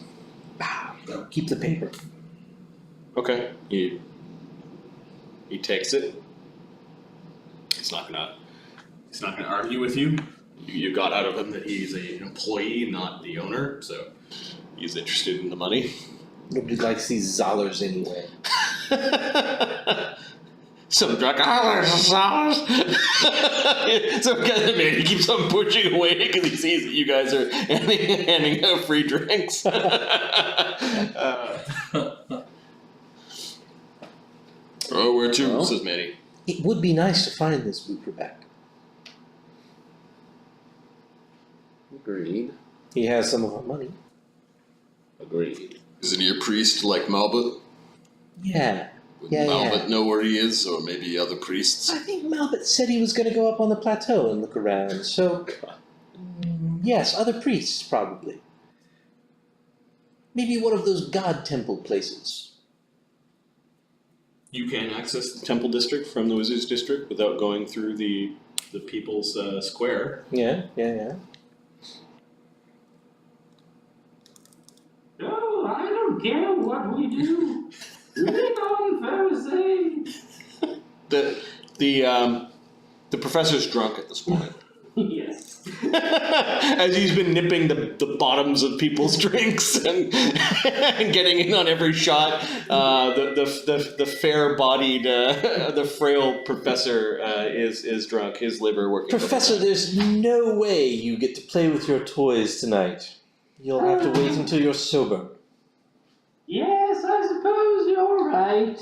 [SPEAKER 4] Keep the paper.
[SPEAKER 2] Okay. He takes it. He's not gonna argue with you. You got out of him that he's an employee, not the owner, so he's interested in the money.
[SPEAKER 4] Nobody likes these Zollers anyway.
[SPEAKER 2] Some drunk Some kind of man, he keeps on pushing away because he sees that you guys are handing out free drinks. Oh, where to?
[SPEAKER 5] Well.
[SPEAKER 2] Says Manny.
[SPEAKER 4] It would be nice to find this Bukrabek.
[SPEAKER 5] Agreed.
[SPEAKER 4] He has some of our money.
[SPEAKER 5] Agreed.
[SPEAKER 8] Isn't he a priest like Malbut?
[SPEAKER 4] Yeah.
[SPEAKER 8] Would
[SPEAKER 4] Yeah,
[SPEAKER 8] Malbut
[SPEAKER 4] yeah.
[SPEAKER 8] know where he is, or maybe other priests?
[SPEAKER 4] I think Malbut said he was going to go up on the plateau and look around, so. Yes, other priests, probably. Maybe one of those god temple places.
[SPEAKER 2] You can access the temple district from the wizard's district without going through the people's square.
[SPEAKER 4] Yeah.
[SPEAKER 3] Oh, I don't care what we do. Live on Thursday.
[SPEAKER 2] The professor's drunk at this point.
[SPEAKER 3] Yes.
[SPEAKER 2] As he's been nipping the bottoms of people's drinks and, and getting in on every shot, the fair-bodied, the frail professor is drunk. His liver working.
[SPEAKER 4] Professor, there's no way you get to play with your toys tonight. You'll have to wait until you're sober.
[SPEAKER 3] Yes, I suppose you're right.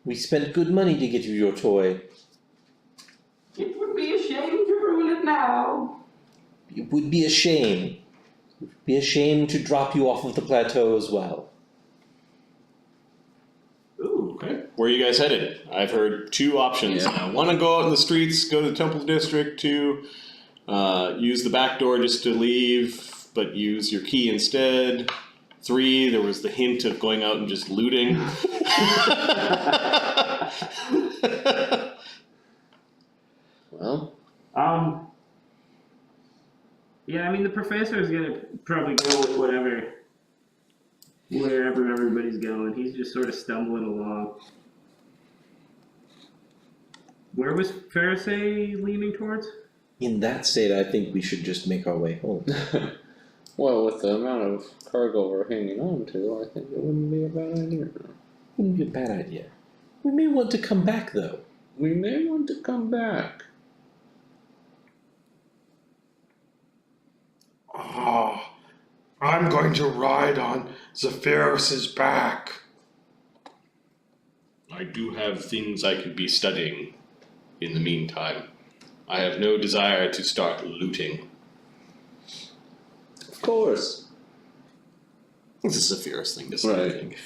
[SPEAKER 4] We spent good money to get you your toy.
[SPEAKER 3] It would be a shame to ruin it now.
[SPEAKER 4] It would be a shame. It would be a shame to drop you off of the plateau as well.
[SPEAKER 3] Ooh.
[SPEAKER 2] Okay. Where are you guys headed? I've heard 2 options now. 1 to go out in the streets, go to the Temple District. 2, use the back door just to leave, but use your key instead. 3, there was the hint of going out and just looting.
[SPEAKER 5] Well,
[SPEAKER 3] yeah, I mean, the professor's gonna probably go with wherever everybody's going. He's just sort of stumbling along. Where was Pharisee leaning towards?
[SPEAKER 4] In that state, I think we should just make our way home.
[SPEAKER 5] well, with the amount of cargo we're hanging on to, I think it wouldn't be a bad idea.
[SPEAKER 4] Wouldn't be a bad idea. We may want to come back, though.
[SPEAKER 5] We may want to come back.
[SPEAKER 6] Oh, I'm going to ride on Zephyrus's back.
[SPEAKER 2] I do have things I could be studying in the meantime. I have no desire to start looting.
[SPEAKER 5] Of course.
[SPEAKER 2] This is a Zephyrus thing to say.
[SPEAKER 5] Right.
[SPEAKER 2] I think.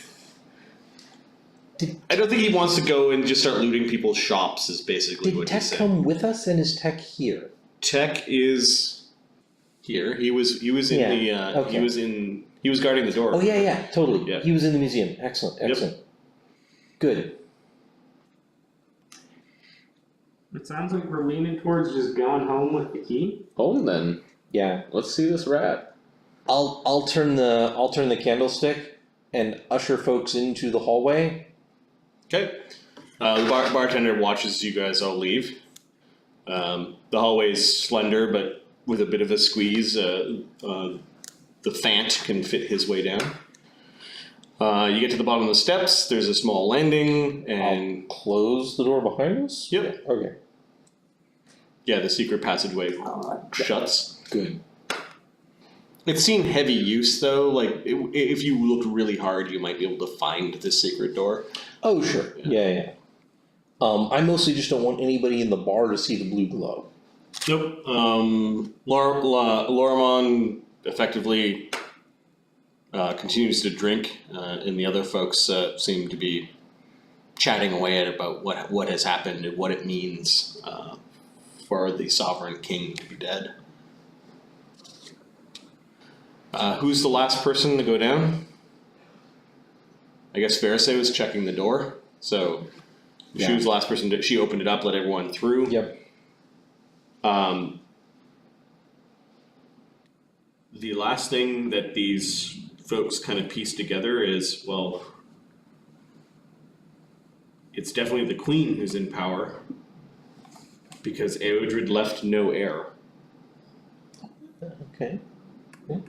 [SPEAKER 2] I don't think he wants to go and just start looting people's shops. Is basically
[SPEAKER 4] Did
[SPEAKER 2] what
[SPEAKER 4] Tech
[SPEAKER 2] he said.
[SPEAKER 4] come with us, and is Tech here?
[SPEAKER 2] Tech is here. He was in
[SPEAKER 4] Yeah,
[SPEAKER 2] the
[SPEAKER 4] okay.
[SPEAKER 2] he was guarding the door.
[SPEAKER 4] Oh, yeah, totally.
[SPEAKER 2] Yeah.
[SPEAKER 4] He was in the museum. Excellent. Good.
[SPEAKER 3] It sounds like we're leaning towards just going home with the key.
[SPEAKER 5] Home then.
[SPEAKER 4] Yeah.
[SPEAKER 5] Let's see this rat.
[SPEAKER 4] I'll turn the candlestick and usher folks into the hallway.
[SPEAKER 2] Okay. The bartender watches you guys all leave. The hallway is slender, but with a bit of a squeeze, the Fant can fit his way down. You get to the bottom of the steps. There's a small landing, and
[SPEAKER 4] I'll close the door behind us?
[SPEAKER 2] Yep.
[SPEAKER 4] Okay.
[SPEAKER 2] Yeah, the secret passageway shuts.
[SPEAKER 4] Good.
[SPEAKER 2] It's seen heavy use, though. Like, if you looked really hard, you might be able to find this secret door.
[SPEAKER 4] Oh, sure. Yeah. I mostly just don't want anybody in the bar to see the blue glow.
[SPEAKER 2] Nope. Loramon effectively continues to drink, and the other folks seem to be chatting away about what has happened and what it means for the Sovereign King to be dead. Who's the last person to go down? I guess Pharisee was checking the door, so she was the last person. She opened it up, let everyone through.
[SPEAKER 4] Yep.
[SPEAKER 2] The last thing that these folks kind of piece together is, well, it's definitely the Queen who's in power, because Eodred left no heir.
[SPEAKER 4] Okay.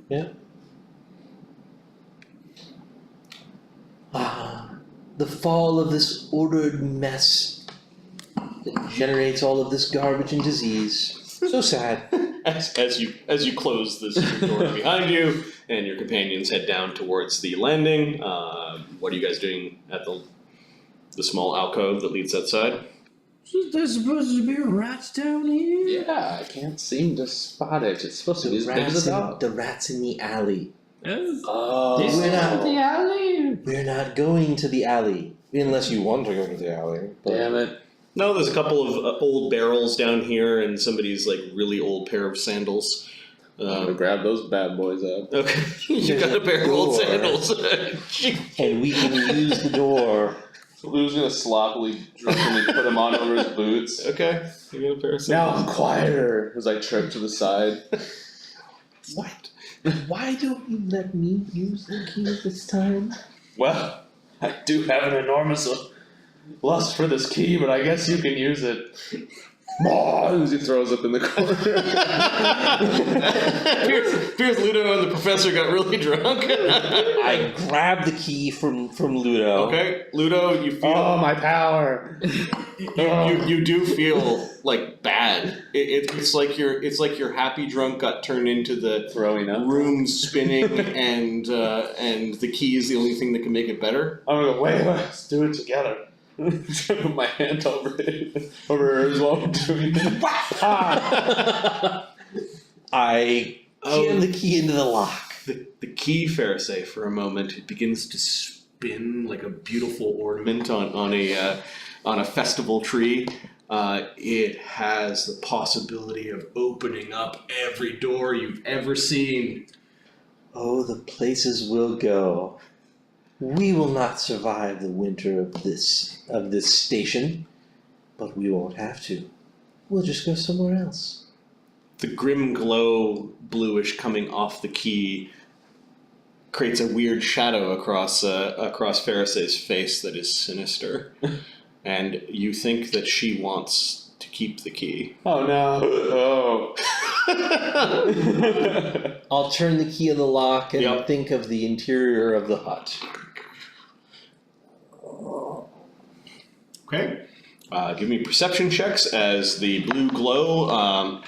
[SPEAKER 4] Yeah. The fall of this ordered mess that generates all of this garbage and disease. So sad.
[SPEAKER 2] As you close the secret door behind you, and your companions head down towards the landing, what are you guys doing at the small alcove that leads outside?
[SPEAKER 6] There's supposed to be rats down here?
[SPEAKER 5] Yeah, I can't seem to spot it. It's supposed to be as big as a dog.
[SPEAKER 4] The rats in the alley.
[SPEAKER 5] Oh.
[SPEAKER 3] This is the alley.
[SPEAKER 4] We're not going to the alley. Unless you want to go to the alley. But
[SPEAKER 5] Damn it.
[SPEAKER 2] No, there's a couple of old barrels down here, and somebody's like really old pair of sandals.
[SPEAKER 5] I'm gonna grab those bad boys up.
[SPEAKER 2] Okay, you got a pair of old
[SPEAKER 4] Door.
[SPEAKER 2] sandals.
[SPEAKER 4] And we can use the door.
[SPEAKER 5] Lou's gonna sloppily drunkenly put them on over his boots.
[SPEAKER 2] Okay, you got a pair of
[SPEAKER 5] Now
[SPEAKER 2] sandals.
[SPEAKER 5] I'm quieter as I trip to the side.
[SPEAKER 4] What? Why don't you let me use the key this time?
[SPEAKER 5] Well, I do have an enormous lust for this key, but I guess you can use it. He throws up in the corner.
[SPEAKER 2] Appears Ludo and the professor got really drunk.
[SPEAKER 4] I grab the key from Ludo.
[SPEAKER 2] Okay, Ludo, you feel.
[SPEAKER 5] Oh, my power!
[SPEAKER 2] You do feel like bad. It's like your happy drunk got turned into the
[SPEAKER 5] Throwing up.
[SPEAKER 2] room spinning, and the key is the only thing that can make it better.
[SPEAKER 5] I'm gonna go, wait, let's do it together. Put my hand over hers while I'm doing it.
[SPEAKER 4] I jam the key into the lock.
[SPEAKER 2] The key, Pharisee, for a moment, it begins to spin like a beautiful ornament on a festival tree. It has the possibility of opening up every door you've ever seen.
[SPEAKER 4] Oh, the places we'll go. We will not survive the winter of this station, but we won't have to. We'll just go somewhere else.
[SPEAKER 2] The grim glow, bluish, coming off the key creates a weird shadow across Pharisee's face that is sinister, and you think that she wants to keep the key.
[SPEAKER 5] Oh no! Oh.
[SPEAKER 4] I'll turn the key in the lock and
[SPEAKER 2] Yep.
[SPEAKER 4] think of the interior of the hut.
[SPEAKER 2] Okay. Give me perception checks as the blue glow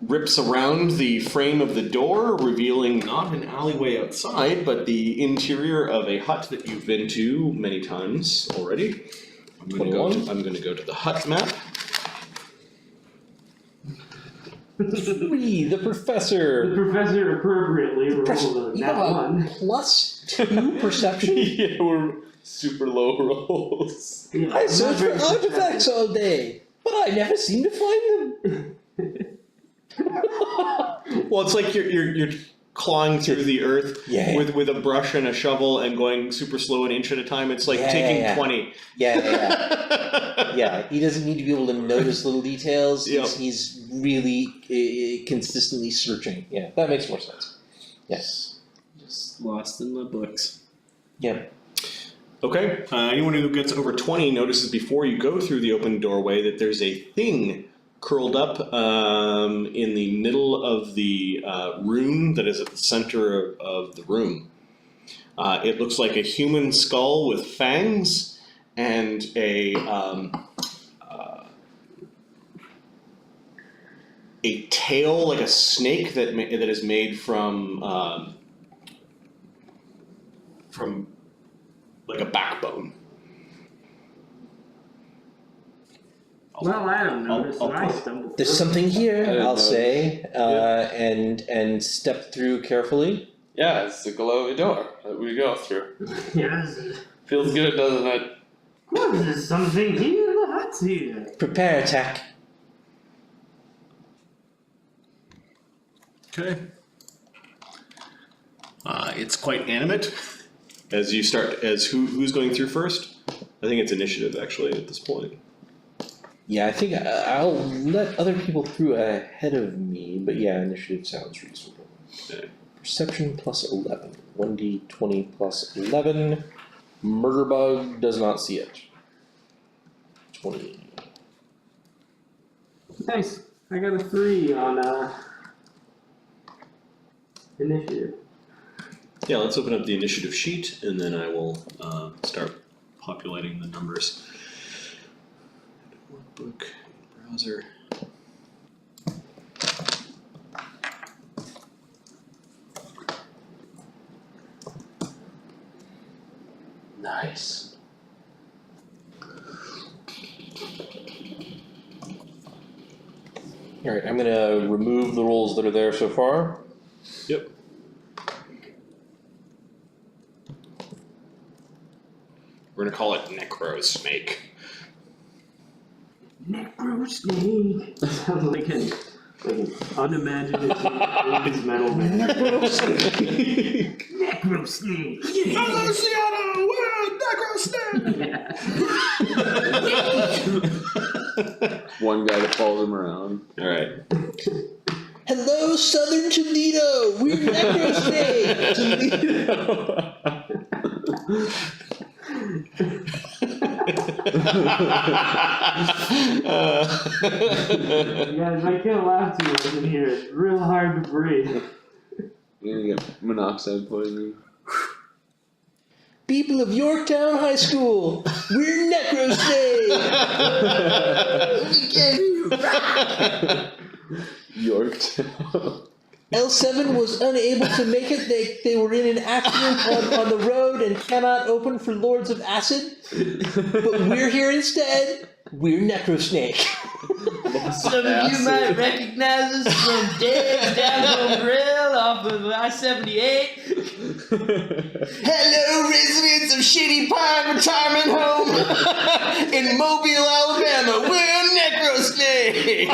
[SPEAKER 2] rips around the frame of the door, revealing not an alleyway outside, but the interior of a hut that you've been to many times already. I'm going to go to the hut map.
[SPEAKER 4] The professor.
[SPEAKER 3] The professor appropriately rolled
[SPEAKER 4] You
[SPEAKER 3] that
[SPEAKER 4] have a
[SPEAKER 3] one.
[SPEAKER 4] +2 perception?
[SPEAKER 5] Yeah, we're super low rolls.
[SPEAKER 3] Yeah,
[SPEAKER 4] I
[SPEAKER 3] not
[SPEAKER 4] search for
[SPEAKER 3] very
[SPEAKER 4] artifacts all day, but I never seem to find them.
[SPEAKER 2] Well, it's like you're clawing through the earth
[SPEAKER 4] Yeah.
[SPEAKER 2] with a brush and a shovel and going super slow an inch at a time. It's like
[SPEAKER 4] Yeah,
[SPEAKER 2] taking
[SPEAKER 4] yeah.
[SPEAKER 2] 20.
[SPEAKER 4] Yeah. Yeah, he doesn't need to be able to notice little details.
[SPEAKER 2] Yep.
[SPEAKER 4] He's really consistently searching. Yeah, that makes more sense. Yes.
[SPEAKER 7] Just lost in my books.
[SPEAKER 4] Yeah.
[SPEAKER 2] Okay, anyone who gets over 20 notices before you go through the open doorway that there's a thing curled up in the middle of the room that is at the center of the room. It looks like a human skull with fangs and a tail like a snake that is made from like a backbone.
[SPEAKER 3] Well, I don't know. So I
[SPEAKER 2] I'll-
[SPEAKER 3] stumbled.
[SPEAKER 4] There's
[SPEAKER 3] through.
[SPEAKER 4] something here,
[SPEAKER 5] didn't
[SPEAKER 4] I'll
[SPEAKER 5] know.
[SPEAKER 4] say, and step through carefully.
[SPEAKER 5] Yeah, it's the glowy door that we go through.
[SPEAKER 3] Yes.
[SPEAKER 5] Feels good, doesn't it?
[SPEAKER 3] What is this? Something here? The hut's here.
[SPEAKER 4] Prepare attack.
[SPEAKER 2] Okay. It's quite animate. As you start, who's going through first? I think it's initiative actually at this point.
[SPEAKER 4] Yeah, I think I'll let other people through ahead of me, but yeah, initiative sounds reasonable.
[SPEAKER 2] Okay.
[SPEAKER 4] Perception plus 11. 1d20 plus 11. Murderbug does not see it. 20.
[SPEAKER 3] Nice. I got a 3 on initiative.
[SPEAKER 2] Yeah, let's open up the initiative sheet and then I will start populating the numbers. Workbook, browser.
[SPEAKER 4] Nice. Alright, I'm gonna remove the rolls that are there so far.
[SPEAKER 2] Yep. We're gonna call it Necro-Snake.
[SPEAKER 3] Necro-Snake. Sounds like an unimaginative 80s metal band.
[SPEAKER 4] Necro-Snake.
[SPEAKER 3] Necro-Snake.
[SPEAKER 5] One guy that follows him around.
[SPEAKER 2] All right.
[SPEAKER 4] Hello, Southern Toledo! We're Necro-Snake! Toledo!
[SPEAKER 3] You guys, I can't laugh too much in here. It's real hard to breathe.
[SPEAKER 5] You're gonna get monoxide poisoning.
[SPEAKER 4] People of Yorktown High School, we're Necro-Snake!
[SPEAKER 5] Yorktown.
[SPEAKER 4] L7 was unable to make it. They were in an accident on the road and cannot open for Lords of Acid. But we're here instead. We're Necro-Snake.
[SPEAKER 3] Some of you might recognize us from Dave's Down Grill off of I-78.
[SPEAKER 7] Hello, residents of Shitty Pine Retirement Home in Mobile, Alabama. We're Necro-Snake.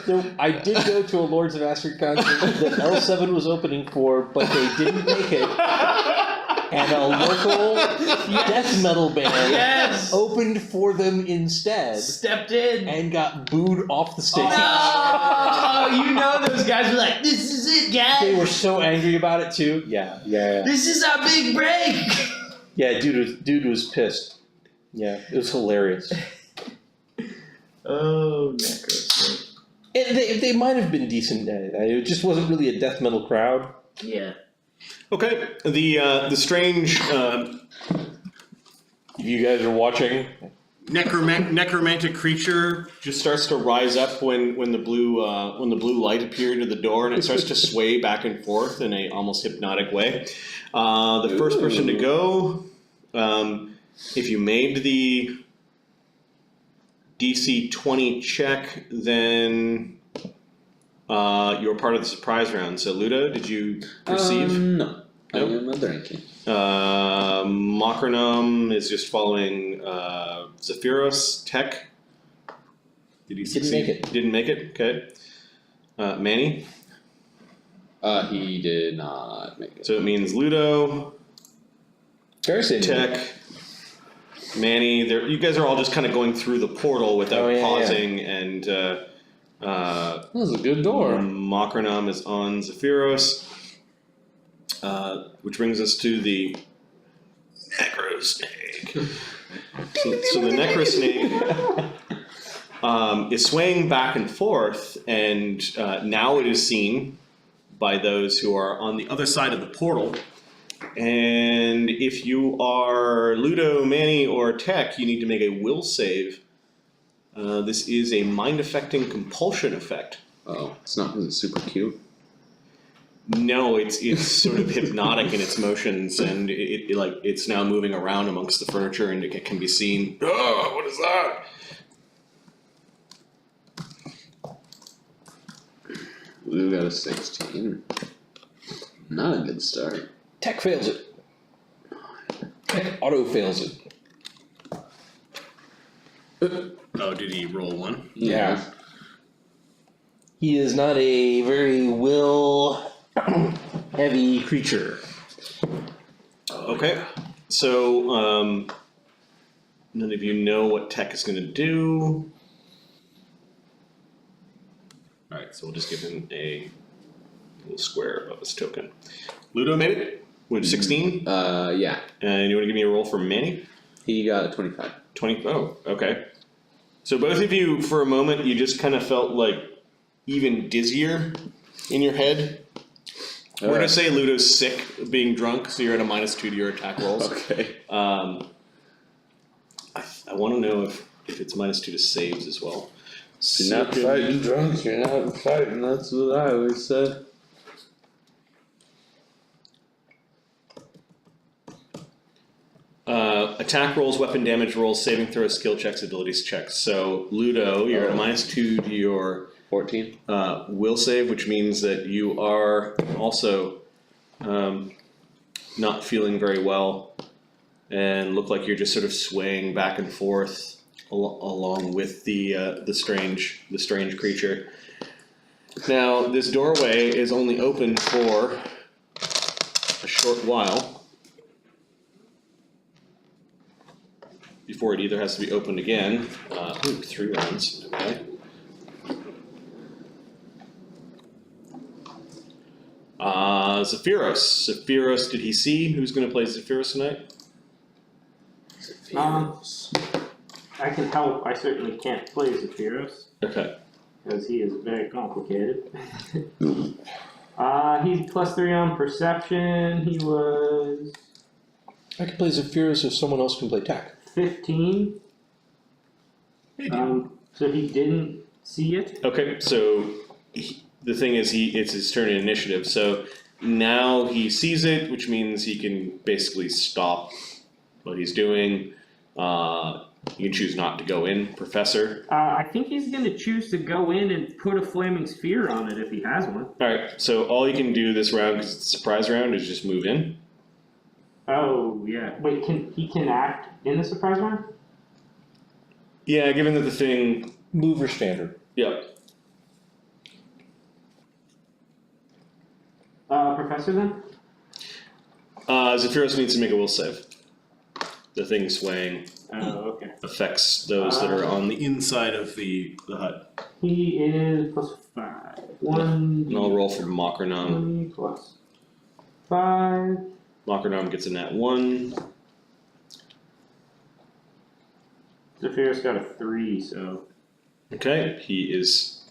[SPEAKER 4] So I did go to a Lords of Acid concert that L7 was opening for, but they didn't make it. And a local death metal band opened for them instead.
[SPEAKER 3] Stepped in.
[SPEAKER 4] And got booed off the stage.
[SPEAKER 3] Oh, you know those guys were like, this is it, guys.
[SPEAKER 4] They were so angry about it too. Yeah.
[SPEAKER 3] This is our big break.
[SPEAKER 4] Yeah, dude was pissed. Yeah, it was hilarious.
[SPEAKER 3] Oh, Necro-Snake.
[SPEAKER 4] And they might have been decent at it. It just wasn't really a death metal crowd.
[SPEAKER 3] Yeah.
[SPEAKER 2] Okay, the strange
[SPEAKER 4] If you guys are watching,
[SPEAKER 2] necromantic creature just starts to rise up when the blue light appeared at the door, and it starts to sway back and forth in a almost hypnotic way. The first person to go, if you made the DC 20 check, then you're part of the surprise round. So Ludo, did you perceive?
[SPEAKER 5] No. I
[SPEAKER 2] Nope.
[SPEAKER 5] am not drinking.
[SPEAKER 2] Makronum is just following Zephyros Tech. Did he
[SPEAKER 4] Didn't
[SPEAKER 2] succeed?
[SPEAKER 4] make it.
[SPEAKER 2] Didn't make it. Okay. Manny.
[SPEAKER 5] He did not make it.
[SPEAKER 2] So it means Ludo,
[SPEAKER 4] Garrison.
[SPEAKER 2] Tech, Manny. You guys are all just kind of going through the portal without pausing, and
[SPEAKER 5] That was a good door.
[SPEAKER 2] Makronum is on Zephyros. Which brings us to the Necro-Snake. So the Necro-Snake is swaying back and forth, and now it is seen by those who are on the other side of the portal. And if you are Ludo, Manny, or Tech, you need to make a will save. This is a mind-affecting compulsion effect.
[SPEAKER 5] Oh, it's not because it's super cute.
[SPEAKER 2] No, it's sort of hypnotic in its motions, and it's now moving around amongst the furniture, and it can be seen. Oh, what is that?
[SPEAKER 5] Blue got a 16. Not a good start.
[SPEAKER 4] Tech fails it. Tech auto fails it.
[SPEAKER 2] Oh, did he roll one?
[SPEAKER 4] Yeah. He is not a very will heavy creature.
[SPEAKER 2] Okay, so none of you know what Tech is going to do. All right, so we'll just give him a little square above his token. Ludo made it with 16.
[SPEAKER 5] Yeah.
[SPEAKER 2] And you want to give me a roll for Manny?
[SPEAKER 5] He got a 25.
[SPEAKER 2] 20. Oh, okay. So both of you, for a moment, you just kind of felt like even dizzier in your head. We're going to say Ludo's sick of being drunk, so you're at a -2 to your attack rolls.
[SPEAKER 5] Okay.
[SPEAKER 2] I want to know if it's -2 to saves as well.
[SPEAKER 5] You're not fighting drunk, you're not fighting, that's what I always said.
[SPEAKER 2] Attack rolls, weapon damage rolls, saving throws, skill checks, abilities checks. So Ludo, you're at a -2 to your
[SPEAKER 5] 14.
[SPEAKER 2] will save, which means that you are also not feeling very well, and look like you're just sort of swaying back and forth along with the strange creature. Now, this doorway is only open for a short while before it either has to be opened again. 3 rounds. Okay. Zephyros. Zephyros, did he see who's going to play Zephyros tonight?
[SPEAKER 3] I can help. I certainly can't play Zephyros
[SPEAKER 2] Okay.
[SPEAKER 3] because he is very complicated. He's +3 on perception. He was
[SPEAKER 4] I can play Zephyros if someone else can play tech.
[SPEAKER 3] 15. So he didn't see it.
[SPEAKER 2] Okay, so the thing is, it's his turn in initiative. So now he sees it, which means he can basically stop what he's doing. You can choose not to go in, Professor.
[SPEAKER 3] I think he's going to choose to go in and put a flaming sphere on it if he has one.
[SPEAKER 2] Alright, so all you can do this round, because it's a surprise round, is just move in.
[SPEAKER 3] Oh, yeah. Wait, he can act in the surprise round?
[SPEAKER 2] Yeah, given that the thing...
[SPEAKER 4] Move or standard.
[SPEAKER 2] Yep.
[SPEAKER 3] Professor then?
[SPEAKER 2] Zephyros needs to make a will save. The thing swaying
[SPEAKER 3] Oh, okay.
[SPEAKER 2] affects those that are on the inside of the hut.
[SPEAKER 3] He is +5. 1.
[SPEAKER 2] And I'll roll for Mockernom.
[SPEAKER 3] 20 +5.
[SPEAKER 2] Mockernom gets a nat 1.
[SPEAKER 3] Zephyros got a 3, so.
[SPEAKER 2] Okay, he is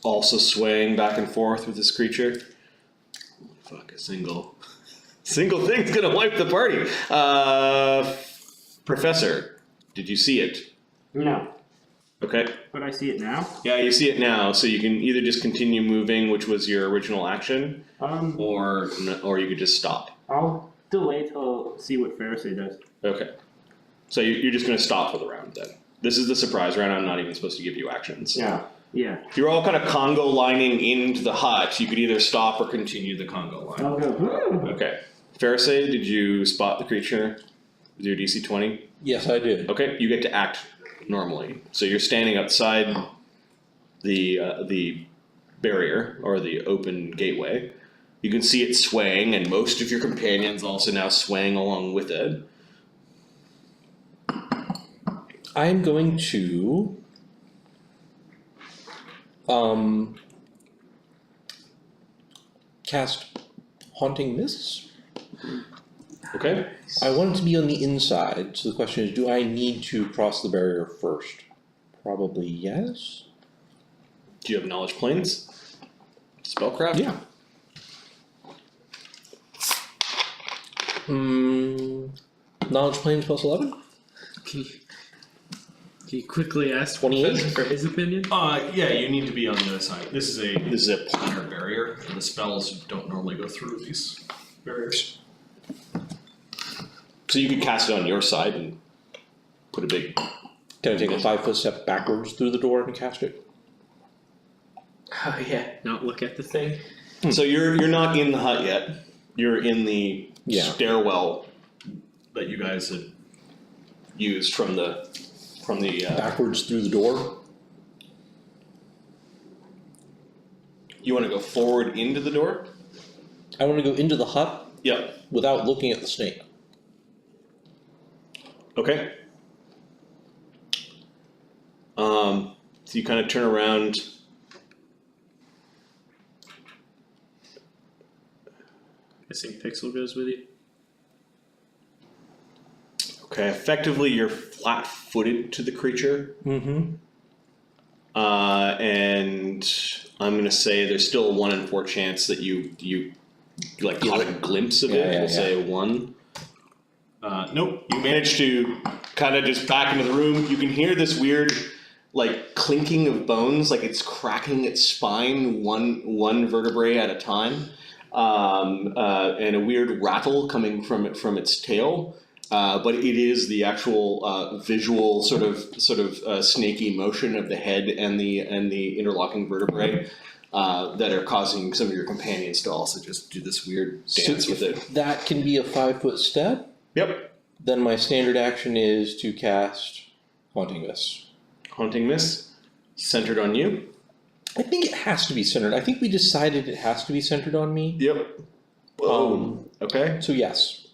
[SPEAKER 2] also swaying back and forth with this creature. Fuck, a single thing's gonna wipe the party. Professor, did you see it?
[SPEAKER 3] No.
[SPEAKER 2] Okay.
[SPEAKER 3] But I see it now.
[SPEAKER 2] Yeah, you see it now, so you can either just continue moving, which was your original action, or you could just stop.
[SPEAKER 3] I'll delay till see what Pharisee does.
[SPEAKER 2] Okay. So you're just gonna stop for the round then. This is the surprise round. I'm not even supposed to give you actions.
[SPEAKER 3] Yeah.
[SPEAKER 2] If you're all kind of Congo lining into the hut, you could either stop or continue the Congo line.
[SPEAKER 3] I'll go.
[SPEAKER 2] Okay. Pharisee, did you spot the creature with your DC 20?
[SPEAKER 4] Yes, I did.
[SPEAKER 2] Okay, you get to act normally. So you're standing outside the barrier, or the open gateway. You can see it swaying, and most of your companions also now swaying along with it.
[SPEAKER 4] I'm going to cast Haunting Mists.
[SPEAKER 2] Okay.
[SPEAKER 4] I want it to be on the inside, so the question is, do I need to cross the barrier first? Probably yes.
[SPEAKER 2] Do you have Knowledge Planes? Spellcraft?
[SPEAKER 4] Yeah. Knowledge Planes plus 11?
[SPEAKER 3] Can you quickly ask
[SPEAKER 4] 28
[SPEAKER 3] for his opinion?
[SPEAKER 2] Yeah, you need to be on the other side. This is a planar barrier, and the spells don't normally go through these barriers. So you could cast it on your side and put a big...
[SPEAKER 4] Can I take a 5-foot step backwards through the door and cast it?
[SPEAKER 3] Oh yeah, not look at the thing.
[SPEAKER 2] So you're not in the hut yet. You're in the
[SPEAKER 4] Yeah.
[SPEAKER 2] stairwell that you guys had used from the
[SPEAKER 4] Backwards through the door?
[SPEAKER 2] You want to go forward into the door?
[SPEAKER 4] I want to go into the hut
[SPEAKER 2] Yep.
[SPEAKER 4] without looking at the snake.
[SPEAKER 2] Okay. So you kind of turn around.
[SPEAKER 3] Guessing Pixel goes with you.
[SPEAKER 2] Okay, effectively you're flat-footed to the creature.
[SPEAKER 4] Mm-hmm.
[SPEAKER 2] And I'm going to say there's still a 1 in 4 chance that you like caught a glimpse of it. We'll say 1. Nope. You managed to kind of just back into the room. You can hear this weird, like, clinking of bones, like it's cracking its spine one vertebrae at a time, and a weird rattle coming from its tail. But it is the actual visual sort of snaky motion of the head and the interlocking vertebrae that are causing some of your companions to also just do this weird dance with it.
[SPEAKER 4] That can be a 5-foot step.
[SPEAKER 2] Yep.
[SPEAKER 4] Then my standard action is to cast Haunting Mists.
[SPEAKER 2] Haunting Mist, centered on you.
[SPEAKER 4] I think it has to be centered. I think we decided it has to be centered on me.
[SPEAKER 2] Yep. Okay.
[SPEAKER 4] So yes.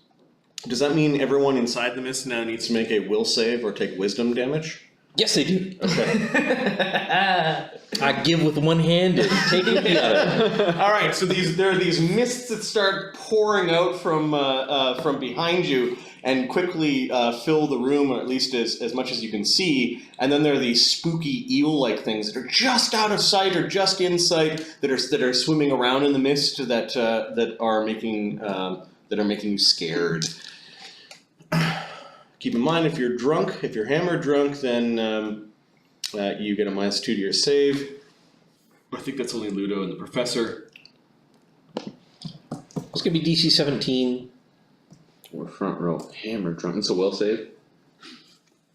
[SPEAKER 2] Does that mean everyone inside the mist now needs to make a will save or take wisdom damage?
[SPEAKER 4] Yes, they do.
[SPEAKER 2] Okay.
[SPEAKER 4] I give with one hand and take with the other.
[SPEAKER 2] All right. So there are these mists that start pouring out from behind you and quickly fill the room, or at least as much as you can see. And then there are these spooky eel-like things that are just out of sight or just in sight that are swimming around in the mist that are making you scared. Keep in mind, if you're drunk, if you're hammered drunk, then you get a -2 to your save. I think that's only Ludo and the Professor.
[SPEAKER 4] It's gonna be DC 17.
[SPEAKER 5] We're front row. Hammer drunk. It's a will save.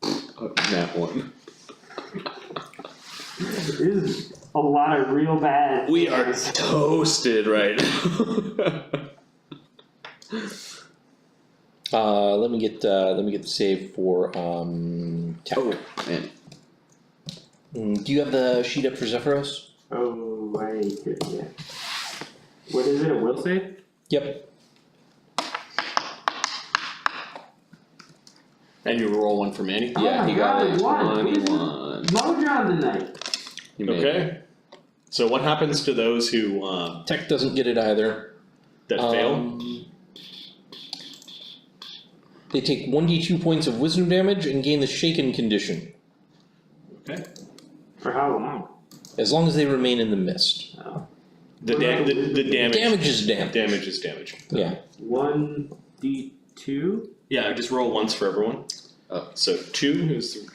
[SPEAKER 5] Oh, nat 1.
[SPEAKER 3] This is a lot of real bad.
[SPEAKER 5] We are toasted right now.
[SPEAKER 4] Let me get the save for tech.
[SPEAKER 5] Oh, man.
[SPEAKER 4] Do you have the sheet up for Zephyros?
[SPEAKER 3] Oh, I could, yeah. What is it, a will save?
[SPEAKER 4] Yep.
[SPEAKER 2] And you roll one for Manny.
[SPEAKER 5] Yeah,
[SPEAKER 3] my
[SPEAKER 5] he got
[SPEAKER 3] God,
[SPEAKER 5] it.
[SPEAKER 3] one.
[SPEAKER 5] 21.
[SPEAKER 3] Mojo tonight.
[SPEAKER 5] You made it.
[SPEAKER 2] Okay. So what happens to those who
[SPEAKER 4] Tech doesn't get it either.
[SPEAKER 2] that fail?
[SPEAKER 4] They take 1d2 points of wisdom damage and gain the shaken condition,
[SPEAKER 2] Okay.
[SPEAKER 3] For how long?
[SPEAKER 4] as long as they remain in the mist.
[SPEAKER 3] Oh.
[SPEAKER 2] The damage.
[SPEAKER 4] Damage is damage.
[SPEAKER 2] Damage is damage.
[SPEAKER 4] Yeah.
[SPEAKER 3] 1d2?
[SPEAKER 2] Yeah, just roll once for everyone.
[SPEAKER 5] Oh.
[SPEAKER 2] So 2 is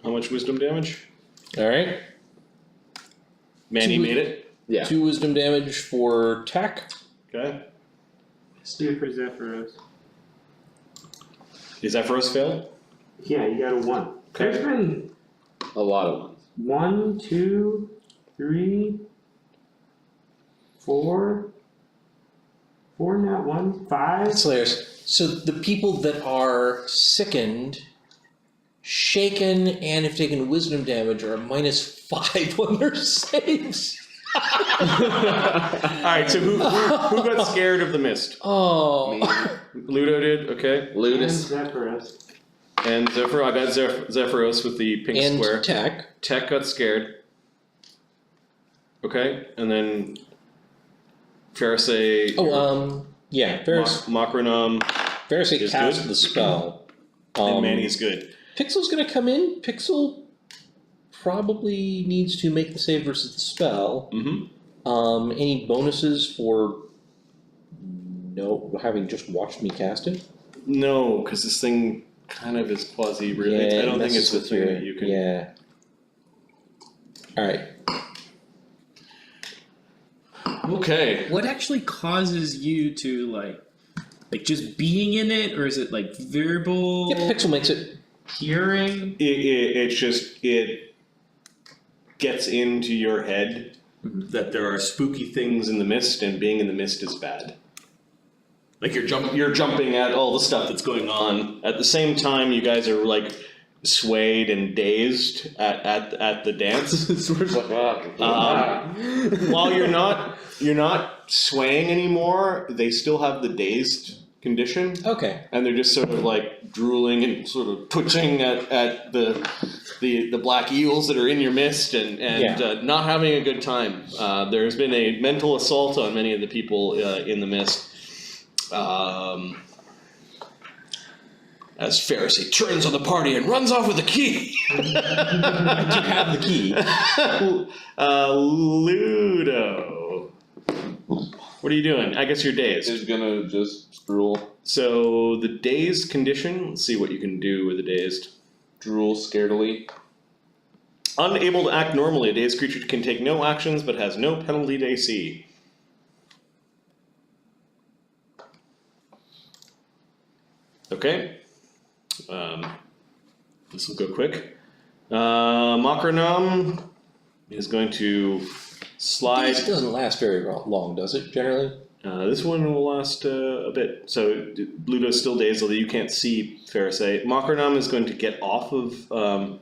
[SPEAKER 2] how much wisdom damage?
[SPEAKER 4] All right.
[SPEAKER 2] Manny
[SPEAKER 4] 2
[SPEAKER 2] made it.
[SPEAKER 5] Yeah.
[SPEAKER 4] 2 wisdom damage for Tech.
[SPEAKER 2] Okay.
[SPEAKER 3] Let's do it for Zephyros.
[SPEAKER 2] Is Zephyros failed?
[SPEAKER 3] Yeah, you got a 1.
[SPEAKER 2] Okay.
[SPEAKER 3] There's been
[SPEAKER 5] A lot of ones.
[SPEAKER 3] 1, 2, 3, 4. 4 nat 1, 5.
[SPEAKER 4] Slayers. So the people that are sickened, shaken, and have taken wisdom damage are -5 on their saves.
[SPEAKER 2] Alright, so who got scared of the mist?
[SPEAKER 4] Oh.
[SPEAKER 2] Ludo did, okay.
[SPEAKER 3] And
[SPEAKER 5] Ludus.
[SPEAKER 3] Zephyros.
[SPEAKER 2] And Zephyr, I got Zephyros with the pink
[SPEAKER 4] And
[SPEAKER 2] square.
[SPEAKER 4] Tech.
[SPEAKER 2] Tech got scared. Okay, and then Pharisee.
[SPEAKER 4] Yeah, Ferris
[SPEAKER 2] Makronum, is
[SPEAKER 4] cast
[SPEAKER 2] good.
[SPEAKER 4] the spell.
[SPEAKER 2] and Manny's good.
[SPEAKER 4] Pixel's gonna come in. Pixel probably needs to make the save versus the spell.
[SPEAKER 2] Mm-hmm.
[SPEAKER 4] Any bonuses for having just watched me cast it?
[SPEAKER 2] No, because this thing kind of is quasi-real. I
[SPEAKER 4] it
[SPEAKER 2] don't think
[SPEAKER 4] messes
[SPEAKER 2] it's the
[SPEAKER 4] with
[SPEAKER 2] thing
[SPEAKER 4] your-
[SPEAKER 2] that you can.
[SPEAKER 4] Yeah. Alright.
[SPEAKER 2] Okay.
[SPEAKER 9] What actually causes you to like just being in it, or is it like verbal
[SPEAKER 4] Yep, Pixel makes it.
[SPEAKER 9] hearing?
[SPEAKER 2] It gets into your head that there are spooky things in the mist, and being in the mist is bad. Like you're jumping at all the stuff that's going on. At the same time, you guys are like swayed and dazed at the dance. While you're not swaying anymore, they still have the dazed condition.
[SPEAKER 4] Okay.
[SPEAKER 2] And they're just sort of like drooling and sort of twitching at the black eels that are in your mist and not having a good time. There's been a mental assault on many of the people in the mist. As Pharisee turns on the party and runs off with the key.
[SPEAKER 4] You have the key.
[SPEAKER 2] Ludo. What are you doing? I guess you're dazed.
[SPEAKER 5] He's gonna just drool.
[SPEAKER 2] So the dazed condition, let's see what you can do with the dazed.
[SPEAKER 5] Drool scaredly.
[SPEAKER 2] Unable to act normally, a dazed creature can take no actions but has no penalty to AC. Okay. This will go quick. Makronum is going to slide.
[SPEAKER 4] This doesn't last very long, does it, generally?
[SPEAKER 2] This one will last a bit. So Ludo's still dazed, although you can't see Pharisee. Makronum is going to get off of